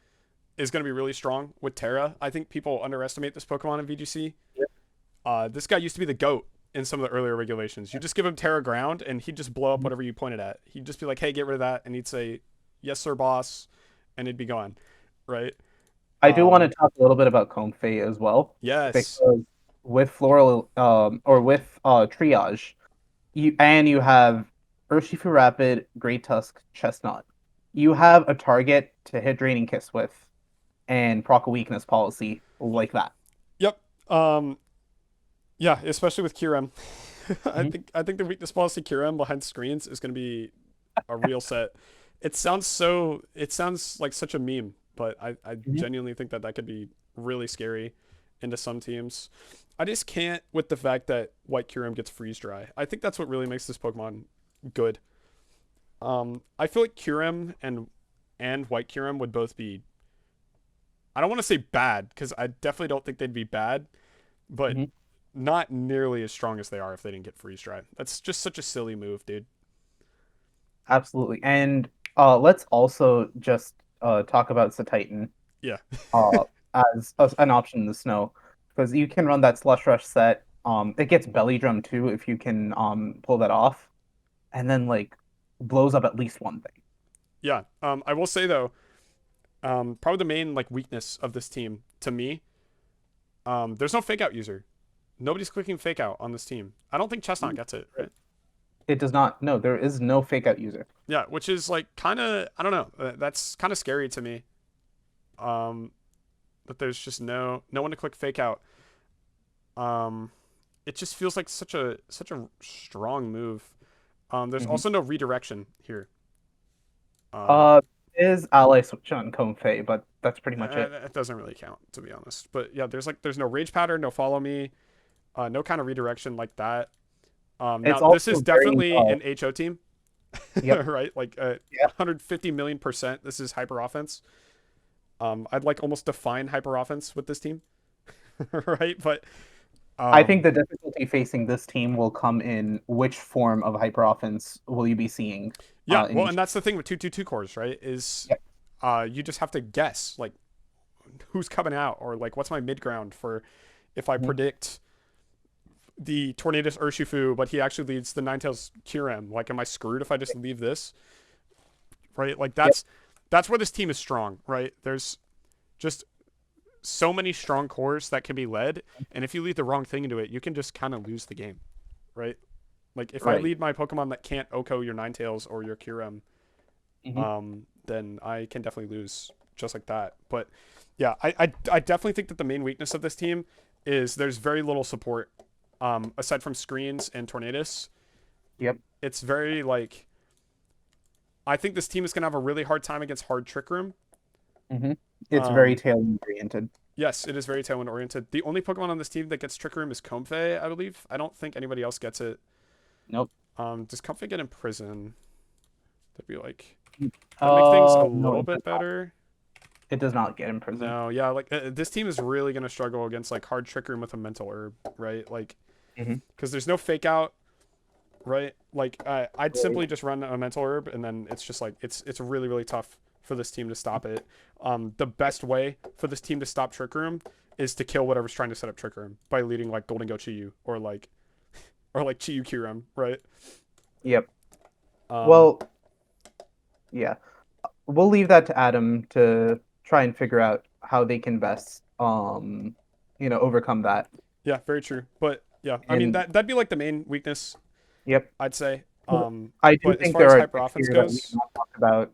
is going to be really strong with Terra. I think people underestimate this Pokemon in VGC. Yep. This guy used to be the GOAT in some of the earlier regulations. You just give him Terra Ground, and he'd just blow up whatever you pointed at. He'd just be like, hey, get rid of that. And he'd say, yes, sir, boss. And it'd be gone. Right? I do want to talk a little bit about Comfey as well. Yes. Because with Floral, or with Triage, you have Urshifu Rapid, Great Tusk, Chestnut. You have a target to hit Draining Kiss with, and proc a weakness policy like that. Yep. Yeah, especially with Kyurem. I think the weakness policy Kyurem behind screens is going to be a real set. It sounds like such a meme, but I genuinely think that could be really scary into some teams. I just can't with the fact that White Kyurem gets freeze dry. I think that's what really makes this Pokemon good. I feel like Kyurem and White Kyurem would both be, I don't want to say bad, because I definitely don't think they'd be bad, but not nearly as strong as they are if they didn't get freeze dry. That's just such a silly move, dude. Absolutely. And let's also just talk about Titan Yeah. uh, as an option in the snow because you can run that Slush Rush set. It gets Belly Drum too if you can pull that off, and then like blows up at least one thing. Yeah. I will say though, probably the main like weakness of this team to me, there's no fake out user. Nobody's clicking fake out on this team. I don't think Chestnut gets it, right? It does not. No, there is no fake out user. Yeah, which is like kind of, I don't know. That's kind of scary to me. Um, that there's just no one to click fake out. Um, it just feels like such a strong move. There's Mhm. also no redirection here. Um, Uh, is ally switch on Comfey, but that's pretty much it. it doesn't really count to be honest. But yeah, there's no rage pattern, no follow me, no kind of redirection like that. It's Now this is also very definitely an HO team, yep. right? Like Yeah. 150 million%. This is hyper offense. I'd like almost define hyper offense with this team, right? But I think um, the difficulty facing this team will come in which form of hyper offense will you be seeing yeah, in well, each. and that's the thing with 222 cores, right? Is Yep. you just have to guess like who's coming out or like what's my mid ground for if I Mhm. predict the Tornadus Urshifu, but he actually leads the Ninetales Kyurem. Like, am I screwed if I just leave this? Right? Like Yep. that's where this team is strong, right? There's just so many strong cores that can be led, and if you lead the wrong thing into it, you can just kind of lose the game, right? Like if I Right. lead my Pokemon that can't Oko your Ninetales or your Kyurem, Mhm. then I can definitely lose just like that. But yeah, I definitely think that the main weakness of this team is there's very little support, aside from screens and Tornadus. Yep. It's very like I think this team is gonna have a really hard time against hard Trick Room. hmm It's very Um, tailwind oriented. yes, it is very Tailwind oriented. The only Pokemon on this team that gets Trick Room is Comfey, I believe. I don't think anybody else gets it. Nope. Does Comfey get Imprison? That'd be like that make things a No, little bit better. it does not get imprisoned. No, yeah, like this team is really gonna struggle against like hard Trick Room with a Mental Herb, right? Like, Mhm. because there's no fake out, right? Like, I'd simply just run a Mental Herb, and then it's just like it's really really tough for this team to stop it. The best way for this team to stop Trick Room is to kill whatever's trying to set up Trick Room by leading like Golden Go Chiyu or like Chiyu Kyurem, right? Yep. Um, Well, yeah. We'll leave that to Adam to try and figure out how they can best overcome that. yeah, very true. But yeah, I mean And that'd be like the main weakness, yep. I'd say. I do But as think far there as are hyper decks offense here that we have goes, not talked about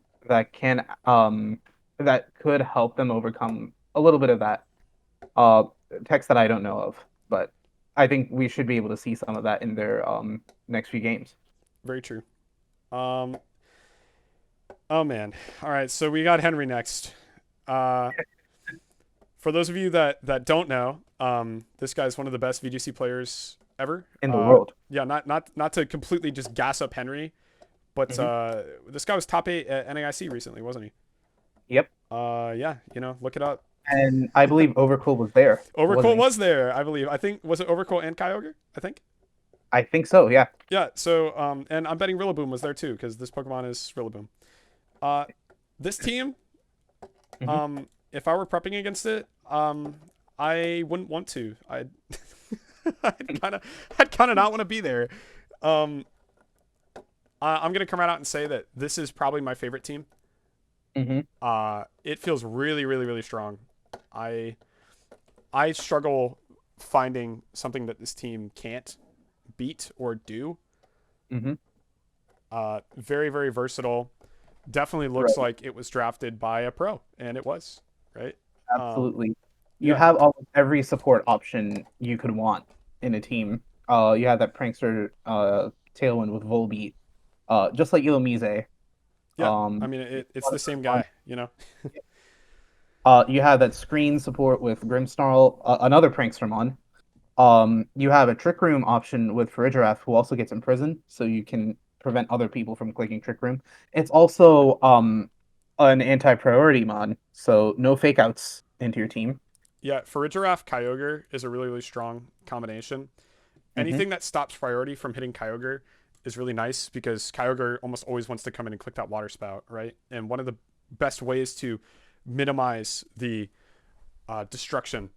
that could help them overcome a little bit of that. Uh Text that I don't know of, but I think we should be able to see some of that in their next few games. very true. Um, oh man. All right, so we got Henry next. Uh, for those of you that don't know, this guy's one of the best VGC players ever. In the world. Yeah, not to completely just gas up Henry, but Mhm. this guy was top 8 at NAIC recently, wasn't he? Yep. Yeah, look it up. And I believe Overcool was there, wasn't Overcool he? was there, I believe. I think was it Overcool and Kyogre? I think. I think so, yeah. Yeah. So and I'm betting Rillaboom was there too because this Pokemon is Rillaboom. Uh, this team, Mhm. if I were prepping against it, I wouldn't want to. I'd kind of not want to be there. Um, I'm gonna come right out and say that this is probably my favorite team. Mhm. It feels really, really, really strong. I I struggle finding something that this team can't beat or do. Mhm. Very, very versatile. Definitely looks Right. like it was drafted by a pro, and it was, right? Absolutely. You Yeah, have almost every support option you could want in a team. You have that prankster Tailwind with Volbeat, just like Illumise. yeah. I Um, mean, you it's have the same guy, you know. you have that screen support with Grimmsnarl, another prankstermon. You have a Trick Room option with Farigiraf, who also gets imprisoned, so you can prevent other people from clicking Trick Room. It's also an anti-priority mod, so no fake outs into your team. Yeah, Farigiraf Kyogre is a really, really strong combination. Hmm Anything that stops priority from hitting Kyogre is really nice because Kyogre almost always wants to come in and click that water spout, right? And one of the best ways to minimize the destruction,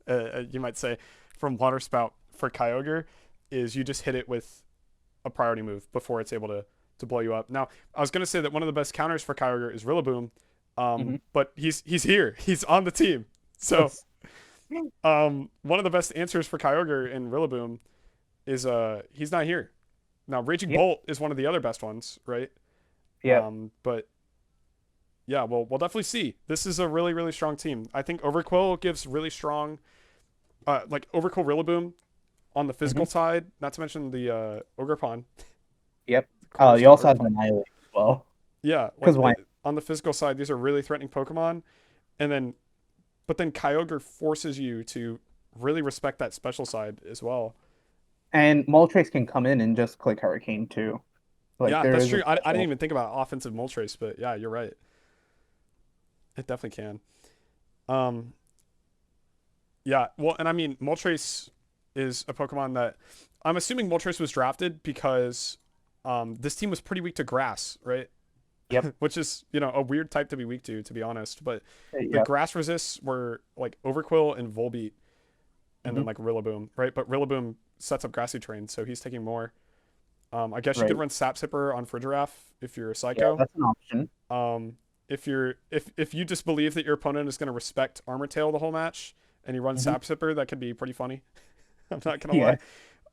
you might say, from water spout for Kyogre is you just hit it with a priority move before it's able to blow you up. Now, I was gonna say that one of the best counters for Kyogre is Rillaboom, but he's here, he's on the team. So, one of the best answers for Kyogre in Rillaboom is he's not here. Now, Raging Bolt is one of the other best ones, right? Yeah. But yeah, we'll definitely see. This is a really, really strong team. I think Overquill gives really strong, like Overquill Rillaboom on the physical side, not to mention the Ogerpon. Yep. You also have the Annihilate as well. Yeah, because like, on the physical side, these are really threatening Pokemon, but then Kyogre forces you to really respect that special side as well. And Moltres can come in and just click Hurricane too. Like, yeah, there that's is true. I didn't even think about offensive Moltres, but yeah, you're right. It definitely can. Yeah, well, and I mean, Moltres is a Pokemon that I'm assuming Moltres was drafted because this team was pretty weak to grass, right? Yep. Which is, a weird type to be weak to be honest. But the Yep. grass resists were like Overquill and Volbeat, and then like Rillaboom, right? But Rillaboom sets up grassy terrain, so he's taking more. I guess you could run Sap Sipper on Frigiraf if you're a Psycho. Yeah, that's an option. If you just believe that your opponent is going to respect Armor Tail the whole match, and you run Sap Sipper, that could be pretty funny. I'm not gonna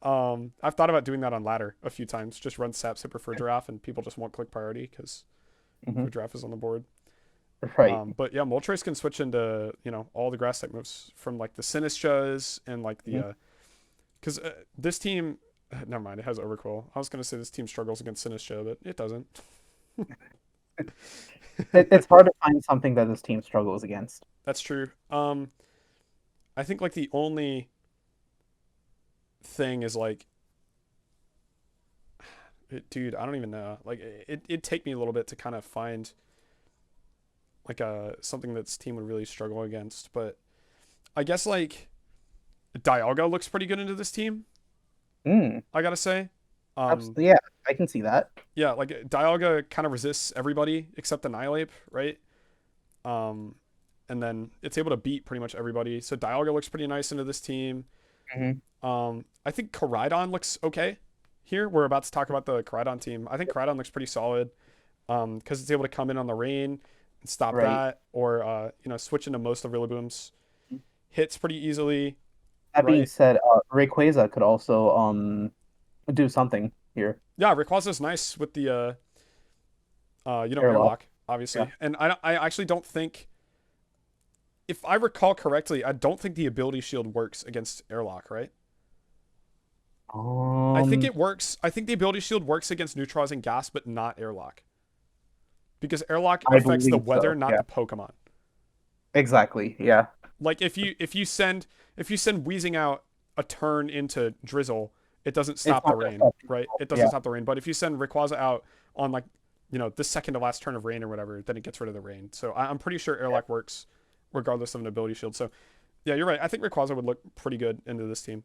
lie. I've thought about doing that on ladder a few times. Just run Sap Sipper for Giraffe, and people just won't click priority because Giraffe is on the board. Right. But yeah, Moltres can switch into all the grass type moves from like the Sinistras and like the because this team. Never mind, it has Overquill. I was gonna say this team struggles against Sinistra, but it doesn't. It's hard to find something that this team struggles against. That's true. I think like the only thing is like, dude, I don't even know. Like it'd take me a little bit to kind of find like something that this team would really struggle against. But I guess like Dialga looks pretty good into this team. I gotta say. Yeah, I can see that. Yeah, like Dialga kind of resists everybody except Annihilate, right? And then it's able to beat pretty much everybody. So Dialga looks pretty nice into this team. I think Koraidon looks okay here. We're about to talk about the Koraidon team. I think Koraidon looks pretty solid because it's able to come in on the rain and stop that, or switch into most of Rillaboom's hits pretty easily. That being said, Rayquaza could also do something here. Yeah, Rayquaza's nice with the Airlock, Airlock obviously. And I actually don't think, if I recall correctly, I don't think the ability shield works against Airlock, right? I think it works. I think the ability shield works against neutralizing gas, but not Airlock. Because Airlock affects the weather, not the Pokemon. Exactly, yeah. Like if you send Wheezing out a turn into Drizzle, it doesn't stop the rain, right? It doesn't stop the rain. But if you send Rayquaza out on like, the second to last turn of rain or whatever, then it gets rid of the rain. So I'm pretty sure Airlock works regardless of an ability shield. So yeah, you're right. I think Rayquaza would look pretty good into this team.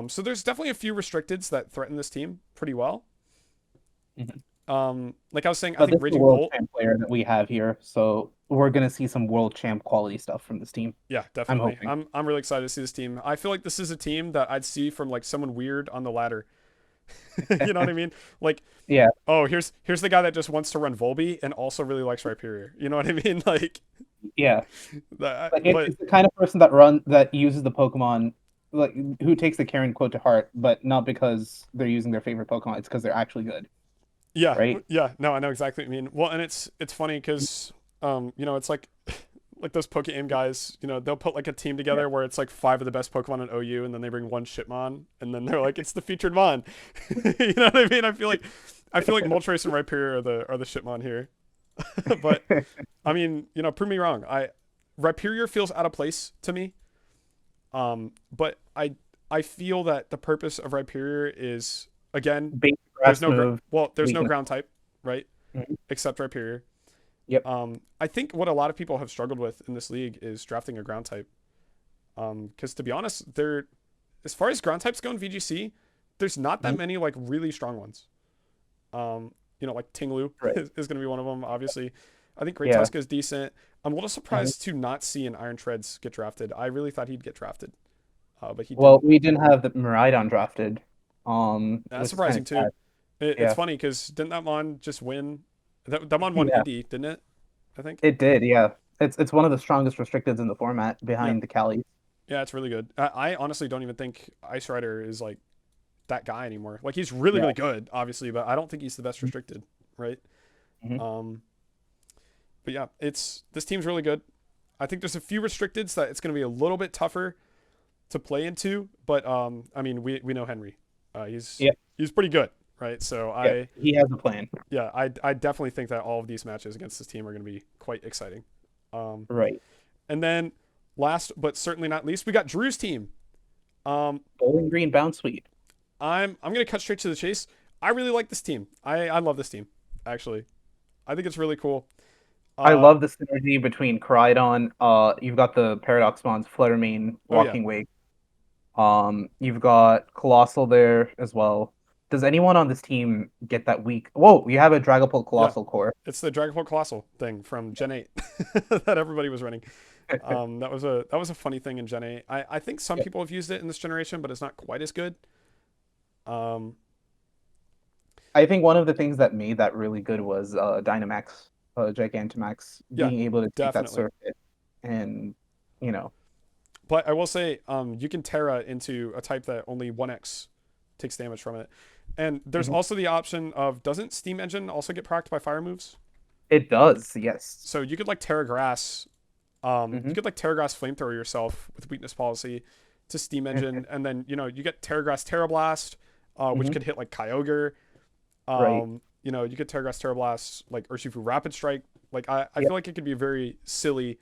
So there's definitely a few restricteds that threaten this team pretty well. Like I was saying, I think Raging Bolt player that we have here, so we're gonna see some world champ quality stuff from this team. Yeah, definitely. I'm really excited to see this team. I feel like this is a team that I'd see from like someone weird on the ladder. You know what I mean? Like, oh, here's the guy that just wants to run Volby and also really likes Rhyperior. You know what I mean? Like, it's the kind of person that uses the Pokemon, like who takes the Karen quote to heart, but not because they're using their favorite Pokemon. It's because they're actually good. Yeah. Right. Yeah. No, I know exactly what you mean. Well, and it's funny because it's like those Poke-Aim guys, they'll put like a team together where it's like 5 of the best Pokemon in OU, and then they bring one Shitmon, and then they're like, it's the featured Mon. You know what I mean? I feel like Moltres and Rhyperior are the Shitmon here. But I mean, prove me wrong. Rhyperior feels out of place to me. But I feel that the purpose of Rhyperior is, again, there's no ground type, right? Except Rhyperior. Yep. I think what a lot of people have struggled with in this league is drafting a ground type. Because to be honest, as far as ground types go in VGC, there's not that many like really strong ones. Like Tinglu Right. is going to be one of them, obviously. I think Great Yeah. Tusk is decent. I'm a little surprised to not see an Iron Treads get drafted. I really thought he'd get drafted, but he Well, didn't. we didn't have the Miraidon drafted. That's Which is surprising kind too. of It's Yeah. funny because didn't that mon just win? That mon won Yeah. Indy, didn't it? I think. It did, yeah. It's one of the strongest restricteds in the format Yeah. behind the Cali. Yeah, it's really good. I honestly don't even think Ice Rider is like that guy anymore. Like he's really, Yeah. really good, obviously, but I don't think he's the best restricted, right? Mhm. But yeah, this team's really good. I think there's a few restricteds that it's going to be a little bit tougher to play into, but I mean, we know Henry. He's pretty good, right? So He has a plan. I definitely think that all of these matches against this team are going to be quite exciting. Right. And then last but certainly not least, we got Drew's team. Bowling Green Bounce Suite. I'm going to cut straight to the chase. I really like this team. I love this team, actually. I think it's really cool. I love the synergy between Koraidon. You've got the Paradox Mons, Fluttermane, Walking Wake. You've got Colossal there as well. Does anyone on this team get that weak? Whoa, you have a Dragapult Colossal core. It's the Dragapult Colossal thing from Gen 8 that everybody was running. That was a funny thing in Gen 8. I think some people have used it in this generation, but it's not quite as good. I think one of the things that made that really good was Dynamax, Gigantamax, being able to take that circuit and, But I will say, you can Terra into a type that only 1x takes damage from it. And there's also the option of, doesn't Steam Engine also get procced by fire moves? It does, yes. So you could like Terra Grass, you could like Terra Grass Flamethrower yourself with Weakness Policy to Steam Engine, and then you get Terra Grass Terra Blast, which could hit like Kyogre. You could Terra Grass Terra Blast like Urshifu Rapid Strike. Like I feel like it could be a very silly,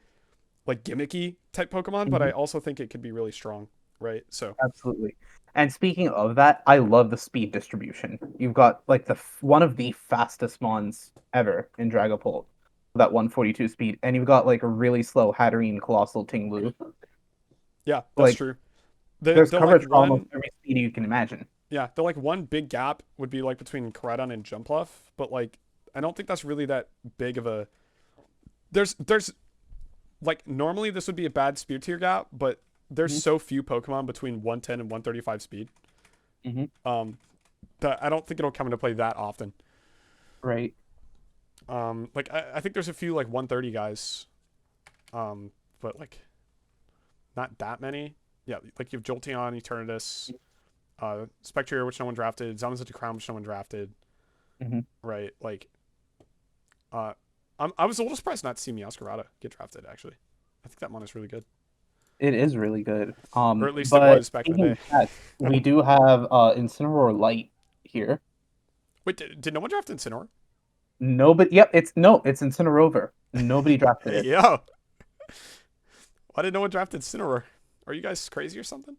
like gimmicky type Pokemon, but I also think it could be really strong, right? So absolutely. And speaking of that, I love the speed distribution. You've got like one of the fastest mons ever in Dragapult, that 142 speed, and you've got like a really slow Hatterene, Colossal, Tinglu. Yeah, that's true. There's coverage like for almost every speed you can imagine. Yeah, they're like one big gap would be like between Koraidon and Jumpluff, but like I don't think that's really that big of a. There's like normally this would be a bad speed tier gap, but there's so few Pokemon between 110 and 135 speed. That I don't think it'll come into play that often. Right. Like I think there's a few like 130 guys, but like not that many. Yeah, like you have Jolteon, Eternatus, Spectrier, which no one drafted, Zamazenta Crown, which no one drafted. Right, like I was a little surprised not to see Meowscarada get drafted, actually. I think that mon is really good. It is really good. Or at least it was back in the day. That, we do have Incineroar Light here. Wait, did no one draft Incineroar? No, but yep, it's Incineroar. Nobody drafted it. Yeah. Why did no one draft Incineroar? Are you guys crazy or something?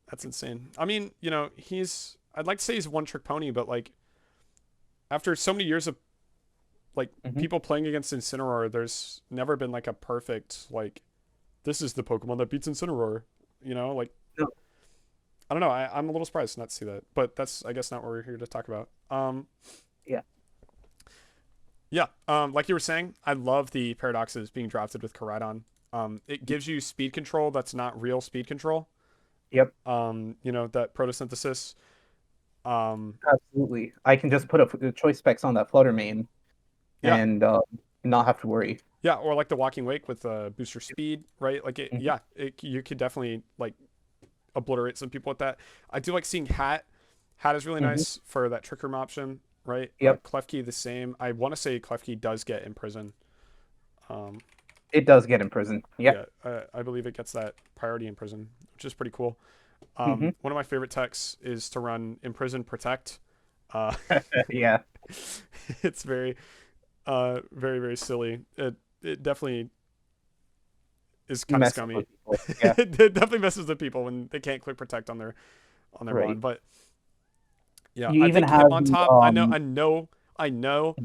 That's insane. I mean, I'd like to say he's a one-trick pony, but like after so many years of like people playing against Incineroar, there's never been like a perfect like this is the Pokemon that beats Incineroar. Like no. I don't know. I'm a little surprised not to see that, but that's I guess not what we're here to talk about. Yeah. Like you were saying, I love the paradoxes being drafted with Koraidon. It gives you speed control that's not real speed control. Yep. That photosynthesis. Absolutely. I can just put a choice specs on that Fluttermane and not have to worry. Yeah, or like the Walking Wake with booster speed, right? Like you could definitely like obliterate some people with that. I do like seeing Hat. Hat is really nice for that Trick Room option, right? Yep. Klefki the same. I want to say Klefki does get Imprison. It does get Imprison. Yep. Yeah. I believe it gets that priority Imprison, which is pretty cool. One of my favorite techs is to run Imprison Protect. Yeah. It's very, very, very silly. It definitely is kind of scummy. Yeah. It definitely messes with people when they can't click Protect on their run. But yeah, you I even think have Hitmontop. I know.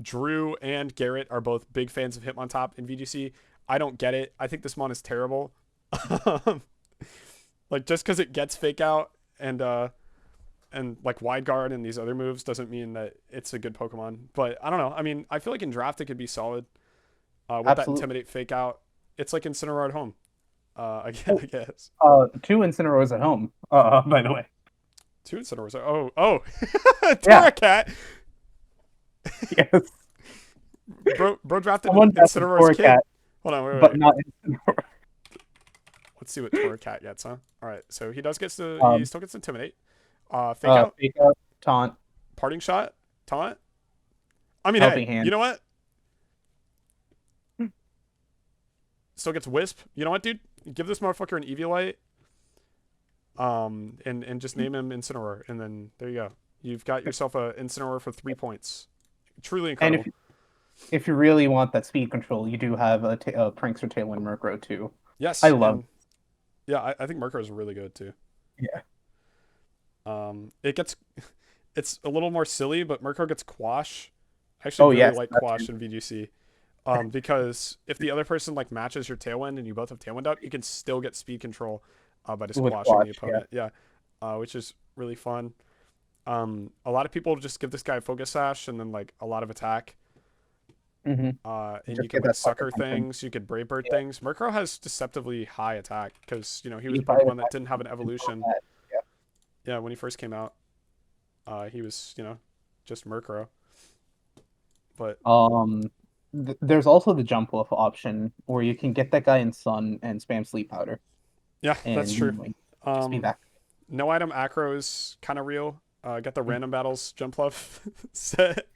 Drew and Garrett are both big fans of Hitmontop in VGC. I don't get it. I think this mon is terrible. Like just because it gets fake out and like wide guard and these other moves doesn't mean that it's a good Pokemon. But I don't know. I mean, I feel like in draft it could be solid. With that Absolutely. intimidate fake out, it's like Incineroar at home. I Oh. guess. 2 Incineroars at home. By the way. 2 Incineroars. Oh, Yeah. Torracat. Yes. Bro drafted Someone drafted Incineroar's kid. Torracat, Hold on, wait. but not Incineroar. Let's see what Torracat gets, huh? All right, so he Um, still gets intimidate. Fake out, Fake out, taunt, parting shot, taunt. I mean, helping hey, hand. you know what? Still gets wisp. You know what, dude? Give this motherfucker an Eviolite. And just name him Incineroar, and then there you go. You've got yourself a Incineroar for 3 points. Truly And incredible. if you really want that speed control, you do have a Prankster Tailwind Murkrow too. Yes, I love. Yeah, I think Murkrow is really good too. Yeah. It's a little more silly, but Murkrow gets Quash. I actually really Yes, like that Quash too. in VGC. Because if the other person like matches your Tailwind and you both have Tailwind up, you can still get speed control by just With quashing the Quash, opponent. Yeah, which is really fun. A lot of people just give this guy Focus Sash and then like a lot of attack. Mm-hmm. And Just you can get like that sucker sucker things, you could Brave Bird Yeah. things. Murkrow has deceptively high attack because he was a 85 Pokemon that attack. didn't have an evolution. Yeah. Yeah, when he first came out, he was just Murkrow. But There's also the Jump Wolf option where you can get that guy in Sun and spam Sleep Powder, yeah, that's and true. just be back. No item acro is kind of real. Got the random battles jump fluff set.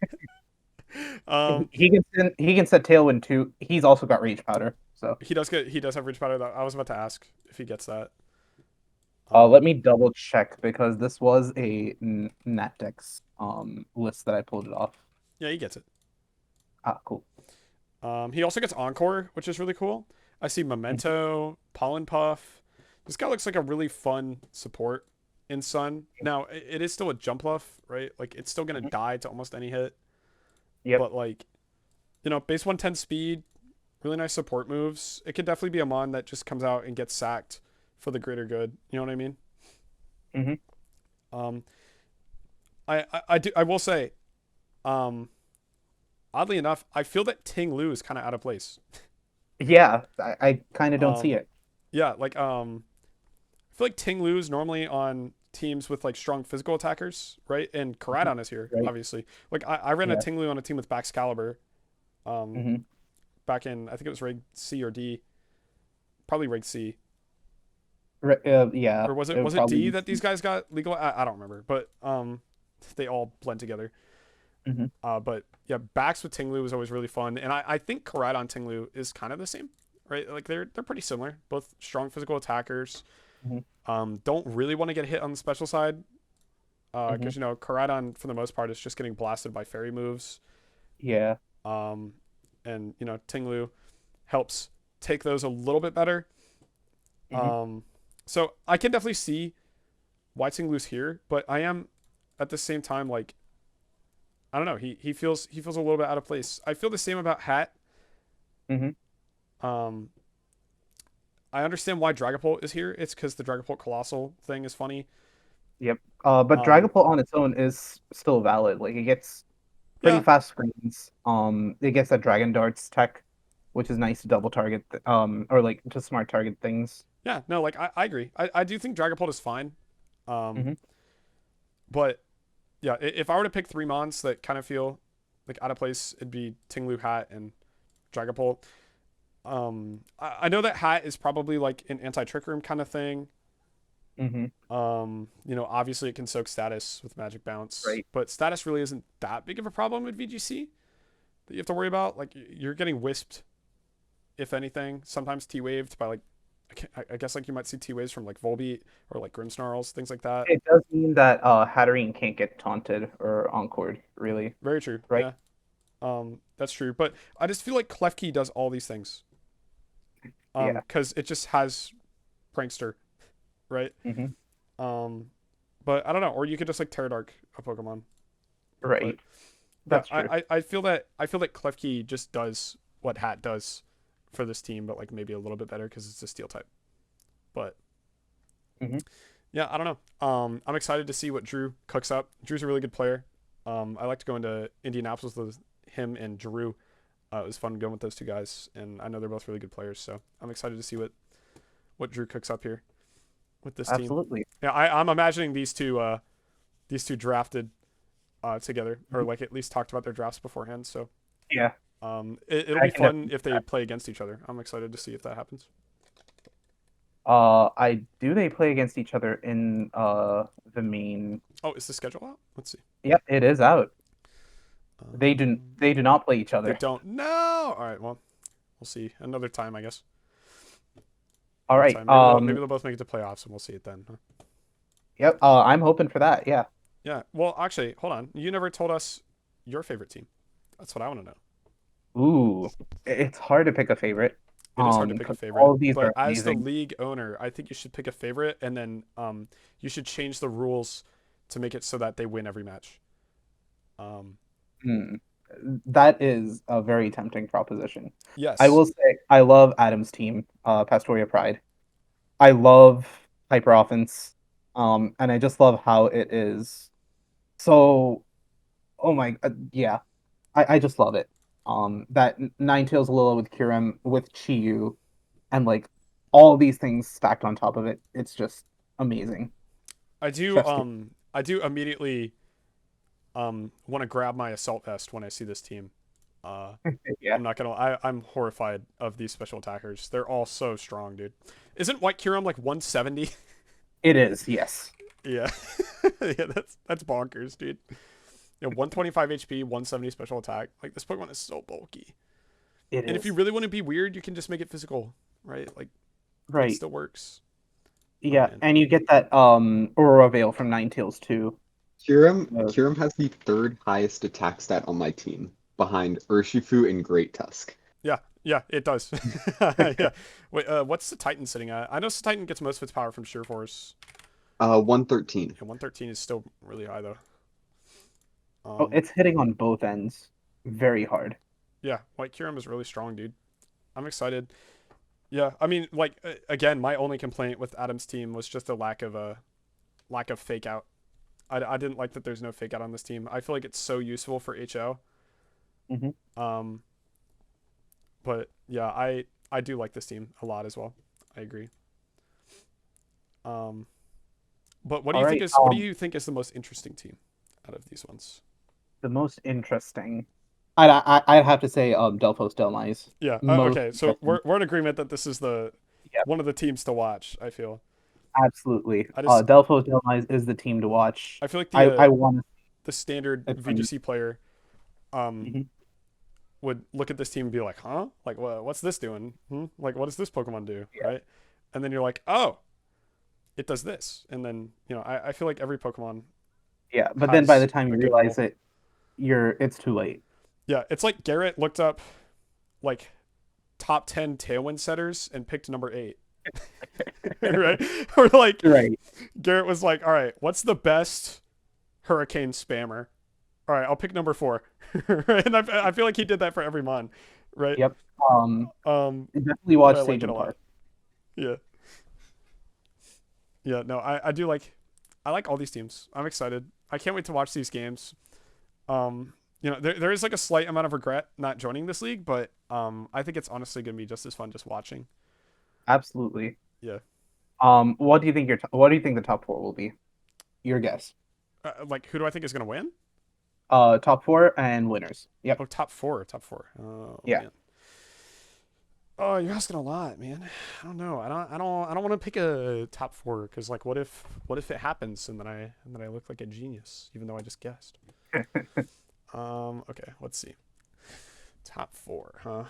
He can set Tailwind too. He's also got Rage Powder, so. He does have Ridge Powder. Though. I was about to ask if he gets that. Let me double check because this was a Natdex list that I pulled it off. Yeah, he gets it. Ah, cool. He also gets Encore, which is really cool. I see Memento, Pollen Puff. This guy looks like a really fun support in Sun. Now, it is still a jump fluff, right? Like, it's still going to die to almost any hit. Yep. But, like, base 110 speed, really nice support moves. It could definitely be a mon that just comes out and gets sacked for the greater good. You know what I mean? Mm-hmm. I will say, oddly enough, I feel that Ting Lu is kind of out of place. Yeah, I kind of don't see it. Yeah, like I feel like Ting Lu is normally on teams with like strong physical attackers, right? And Karadon is here, Right. obviously. Like I ran Yeah. a Ting Lu on a team with Baxcalibur, Mm-hmm. back in I think it was Rig C or D, probably Rig C, Yeah. or was it D probably that these guys got legal? I don't remember, but they all blend together. Mhm. But yeah, Bax with Ting Lu was always really fun, and I think Karadon Ting Lu is kind of the same, right? Like they're pretty similar, both strong physical attackers. Mhm. Don't really want to get hit on the special side, Mm-hmm. because Karadon for the most part is just getting blasted by fairy moves. Yeah. And Ting Lu helps take those a little bit better. Mhm. So I can definitely see why Ting Lu's here, but I am at the same time like I don't know. He feels a little bit out of place. I feel the same about Hat. Mm-hmm. I understand why Dragapult is here. It's because the Dragapult Colossal thing is funny. Yep. But Dragapult on its own is still valid. Like it gets pretty Yeah. fast screens. It gets that Dragon Darts tech, which is nice to double target. Or like to smart target things. Yeah. No, like I agree. I do think Dragapult is fine. Mhm. But yeah, if I were to pick 3 mons that kind of feel like out of place, it'd be Ting Lu, Hat, and Dragapult. I know that Hat is probably like an anti-trick room kind of thing. Mm-hmm. Obviously it can soak status with Magic Bounce, Right. but status really isn't that big of a problem with VGC that you have to worry about. Like you're getting wisped, if anything. Sometimes T-waved by like, I guess like you might see T-waves from like Volbeat or like Grimmsnarls, things like that. It does mean that Hatterene can't get taunted or encored, really. Very true. Right. Yeah. That's true. But I just feel like Klefki does all these things. Yeah. Because it just has Prankster, right? Mm-hmm. But I don't know. Or you could just like Terradark a Pokemon. Right. But That's true. I feel that Klefki just does what Hat does for this team, but like maybe a little bit better because it's a Steel type. But Yeah, I don't know. I'm excited to see what Drew cooks up. Drew's a really good player. I like to go into Indianapolis with him and Drew. It was fun going with those two guys, and I know they're both really good players. So I'm excited to see what Drew cooks up here with this team. Absolutely. Yeah, I'm imagining these two drafted together, or like at least talked about their drafts beforehand. So Yeah. it'll I be can fun definitely if they play against each other. I'm excited to see if that happens. I do they play against each other in the main. Oh, is the schedule out? Let's see. Yep, it is out. They do Um, they do not play each They other. don't. No. All right. Well, we'll see another time, I guess. All Another right. time. Maybe they'll both make it to playoffs, and we'll see it then. Huh? Yep. I'm hoping for that. Yeah. Yeah. Well, actually, hold on. You never told us your favorite team. That's what I want to know. Ooh, it's hard to pick a favorite. It is hard to pick a 'Cause favorite, all of these but are as the amazing. league owner, I think you should pick a favorite, and then you should change the rules to make it so that they win every match. Hmm. That is a very tempting proposition. Yes. I will say I love Adam's team, Pastoria Pride. I love Hyper Offense, and I just love how it is. So, oh my, yeah, I just love it. That Ninetales Lila with Kyurem with Chiyu, and like all these things stacked on top of it. It's just amazing. I do. Chef's kiss. I do immediately want to grab my assault vest when I see this team. Yeah, I'm not gonna. I'm horrified of these special attackers. They're all so strong, dude. Isn't White Kyurem like 170? it is. Yes, Yeah. Yeah, that's bonkers, dude. Yeah, 125 HP, 170 special attack. Like this Pokemon is so bulky. it And if is. you really want to be weird, you can just make it physical, right? Like it Right. still works. Yeah, man. and you get that Aurora Veil from Ninetales too. Kyurem has the third highest attack stat on my team, behind Urshifu and Great Tusk. Yeah, it does. Yeah. Wait, what's the Titan sitting at? I know the Titan gets most of its power from Sheer Force. 113. And 113 is still really high though. Oh, it's hitting on both ends very hard. Yeah, White Kyurem is really strong, dude. I'm excited. Yeah, I mean, like again, my only complaint with Adam's team was just a lack of fake out. I didn't like that there's no fake out on this team. I feel like it's so useful for HO. Mhm. But yeah, I do like this team a lot as well. I agree. But what do you think is what do you think is the most interesting team out of these ones? The most interesting. I'd have to say Delphos Delmise. Yeah. Most Okay. So interesting. we're in agreement that this is the Yep. one of the teams to watch. I feel. Absolutely. I just Delphos Delmise is the team to watch. I feel like I want the standard to. VGC player Mhm. would look at this team and be like, huh? Like, what's this doing? Like, what does this Pokemon do? Yeah. Right? And then you're like, oh, it does this. And then, I feel like every Pokemon Yeah, but then by the time you a good realize rule. it, it's too late. Yeah, it's like Garrett looked up, like, top 10 Tailwind setters and picked number 8. Right? Or, like, Right. Garrett was like, all right, what's the best Hurricane spammer? All right, I'll pick number 4. Right? And I feel like he did that for every mon, right? Yep. Definitely But watch I like Sage it a and lot. Park. Yeah. Yeah, no, I do I like all these teams. I'm excited. I can't wait to watch these games. There is like a slight amount of regret not joining this league, but I think it's honestly gonna be just as fun just watching. Absolutely. Yeah. What do you think what do you think the top four will be? Your guess. Like who do I think is gonna win? Top four and winners. Yep. Oh, top four. Oh, Yeah. man. Oh, you're asking a lot, man. I don't know. I don't want to pick a top 4 because like what if it happens and then I look like a genius even though I just guessed. Okay, let's see. Top 4, huh?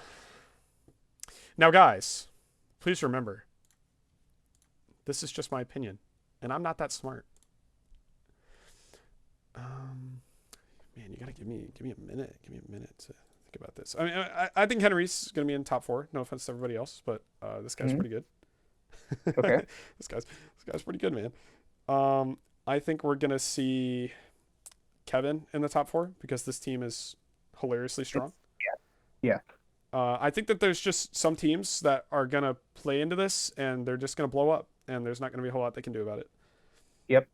Now, guys, please remember, this is just my opinion, and I'm not that smart. Man, you gotta give me a minute. Give me a minute to think about this. I mean, I think Henry's gonna be in top 4. No offense to everybody else, but this guy's pretty good. Okay. This guy's pretty good, man. I think we're gonna see Kevin in the top 4 because this team is hilariously strong. Yeah. I think that there's just some teams that are gonna play into this and they're just gonna blow up. and there's not going to be a whole lot they can do about it. Yep.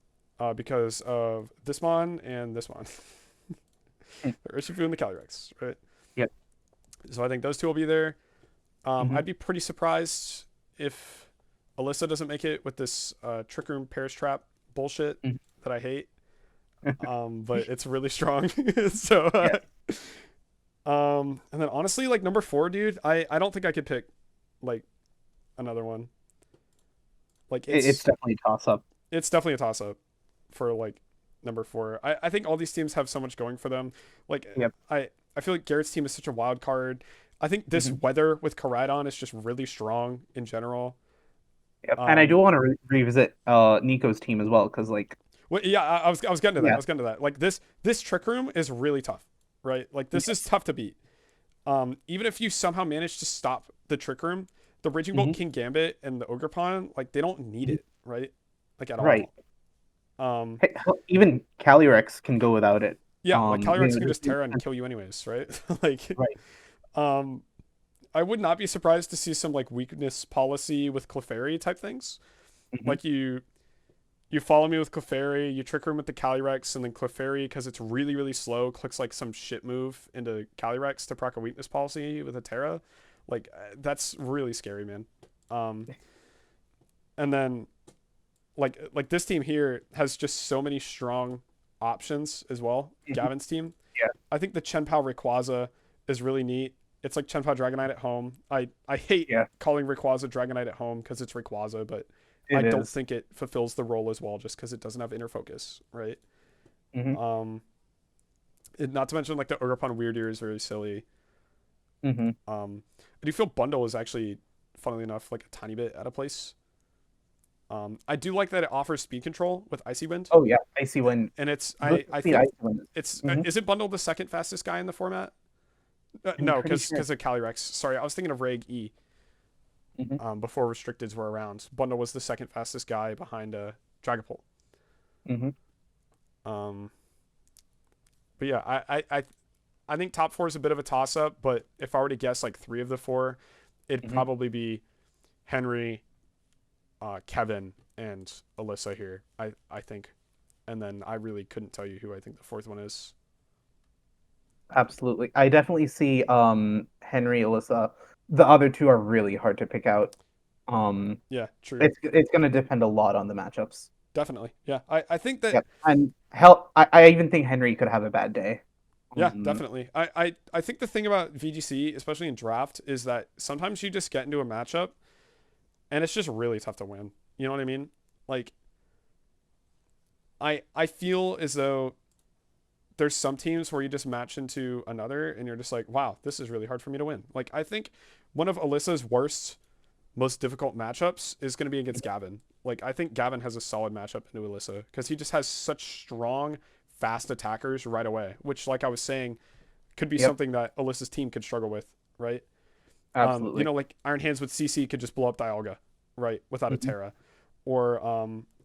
Because of this mon and this mon. Hmm. The Urshifu and the Calyrex, right? Yep. So I think those two will be there. Mhm. I'd be pretty surprised if Alyssa doesn't make it with this Trick Room Perish Trap bullshit Mhm. that I hate. But it's really strong. So, and then honestly, like number 4, dude, I don't think I could pick like another one. Like It's definitely a toss-up. it's definitely a toss up for like number 4. I think all these teams have so much going for them. Like Yep. I feel like Garrett's team is such a wild card. I think this Mhm. weather with Koraidon is just really strong in general. Yep. And I do want to revisit Nico's team as well, because like Well, yeah, I was getting to that. Yeah. I was getting to that. Like this Trick Room is really tough, right? Like this is tough to beat. Even if you somehow manage to stop the Trick Room, the Raging Bolt, Mhm. King Gambit, and the Ogre Pawn, like they don't need it, right? Like at Right. all. Hey, hell, even Calyrex can go without it. Yeah, like Calyrex can just this- Terra and kill you anyways, right? Like, Right. I would not be surprised to see some like weakness policy with Clefairy type things. Mhm. Like you follow me with Clefairy, you Trick Room with the Calyrex, and then Clefairy, because it's really, really slow, clicks like some shit move into Calyrex to proc a weakness policy with a Terra. Like, that's really scary, man. And then, like this team here has just so many strong options as well. Mhm. Gavin's team. Yeah. I think the Chenpao Rayquaza is really neat. It's like Chenpao Dragonite at home. I hate Yeah. calling Rayquaza Dragonite at home because it's Rayquaza, but I It don't is. think it fulfills the role as well just because it doesn't have inner focus, right? Mhm. Not to mention like the Ogre Weird Ear is very silly. Mhm. I do feel Bundle is actually, funnily enough, like a tiny bit out of place. I do like that it offers speed control with Icy Wind, Oh yeah, Icy Wind. and it's Look I at the think Icy Wind. it's Mhm. is it Bundle the second fastest guy in the format? I'm No, pretty because sure. of Calyrex. Sorry, I was thinking of Reg E. Mhm. Before restricteds were around, Bundle was the second fastest guy behind Dragapult. Mhm. Um, but yeah, I think top 4 is a bit of a toss up, but if I were to guess like 3 of the 4, it'd Mhm. probably be Henry, Kevin, and Alyssa here. I think, and then I really couldn't tell you who I think the 4th one is. Absolutely. I definitely see Henry, Alyssa. The other two are really hard to pick out. Yeah, true, It's going to depend a lot on the matchups. definitely. Yeah, I think that. Yep. And hell, I even think Henry could have a bad day. Yeah, definitely. I think the thing about VGC, especially in draft, is that sometimes you just get into a matchup and it's just really tough to win. You know what I mean? Like I feel as though there's some teams where you just match into another and you're just like, wow, this is really hard for me to win. Like I think one of Alyssa's worst, most difficult matchups is going to be against Gavin. Like I think Gavin has a solid matchup into Alyssa because he just has such strong, fast attackers right away, which like I was saying could be Yep. something that Alyssa's team could struggle with, right? Absolutely. You know, like Iron Hands with CC could just blow up Dialga, right, without a Mhm. Terra, or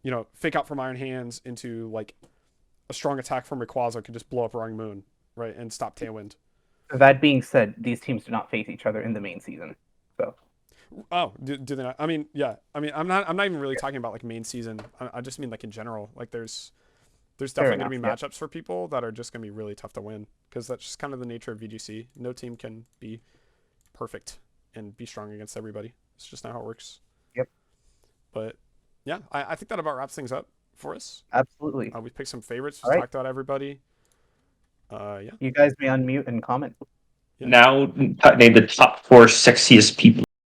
you know, fake out from Iron Hands into like a strong attack from Rayquaza could just blow up Roaring Moon, right, and stop Tailwind. That being said, these teams do not face each other in the main season. So Oh, do they not? I mean, yeah. I mean, I'm not even really talking about like main season. I just mean like in general. Like there's definitely going to be enough, matchups for people that are just going to be really tough to win because that's just kind of the nature of VGC. No team can be perfect and be strong against everybody. It's just not how it works. Yep. But yeah, I think that about wraps things up for us. Absolutely. We picked some favorites. All We right. talked about everybody. Yeah. You guys may unmute and comment. Yeah. Now name the top 4 sexiest people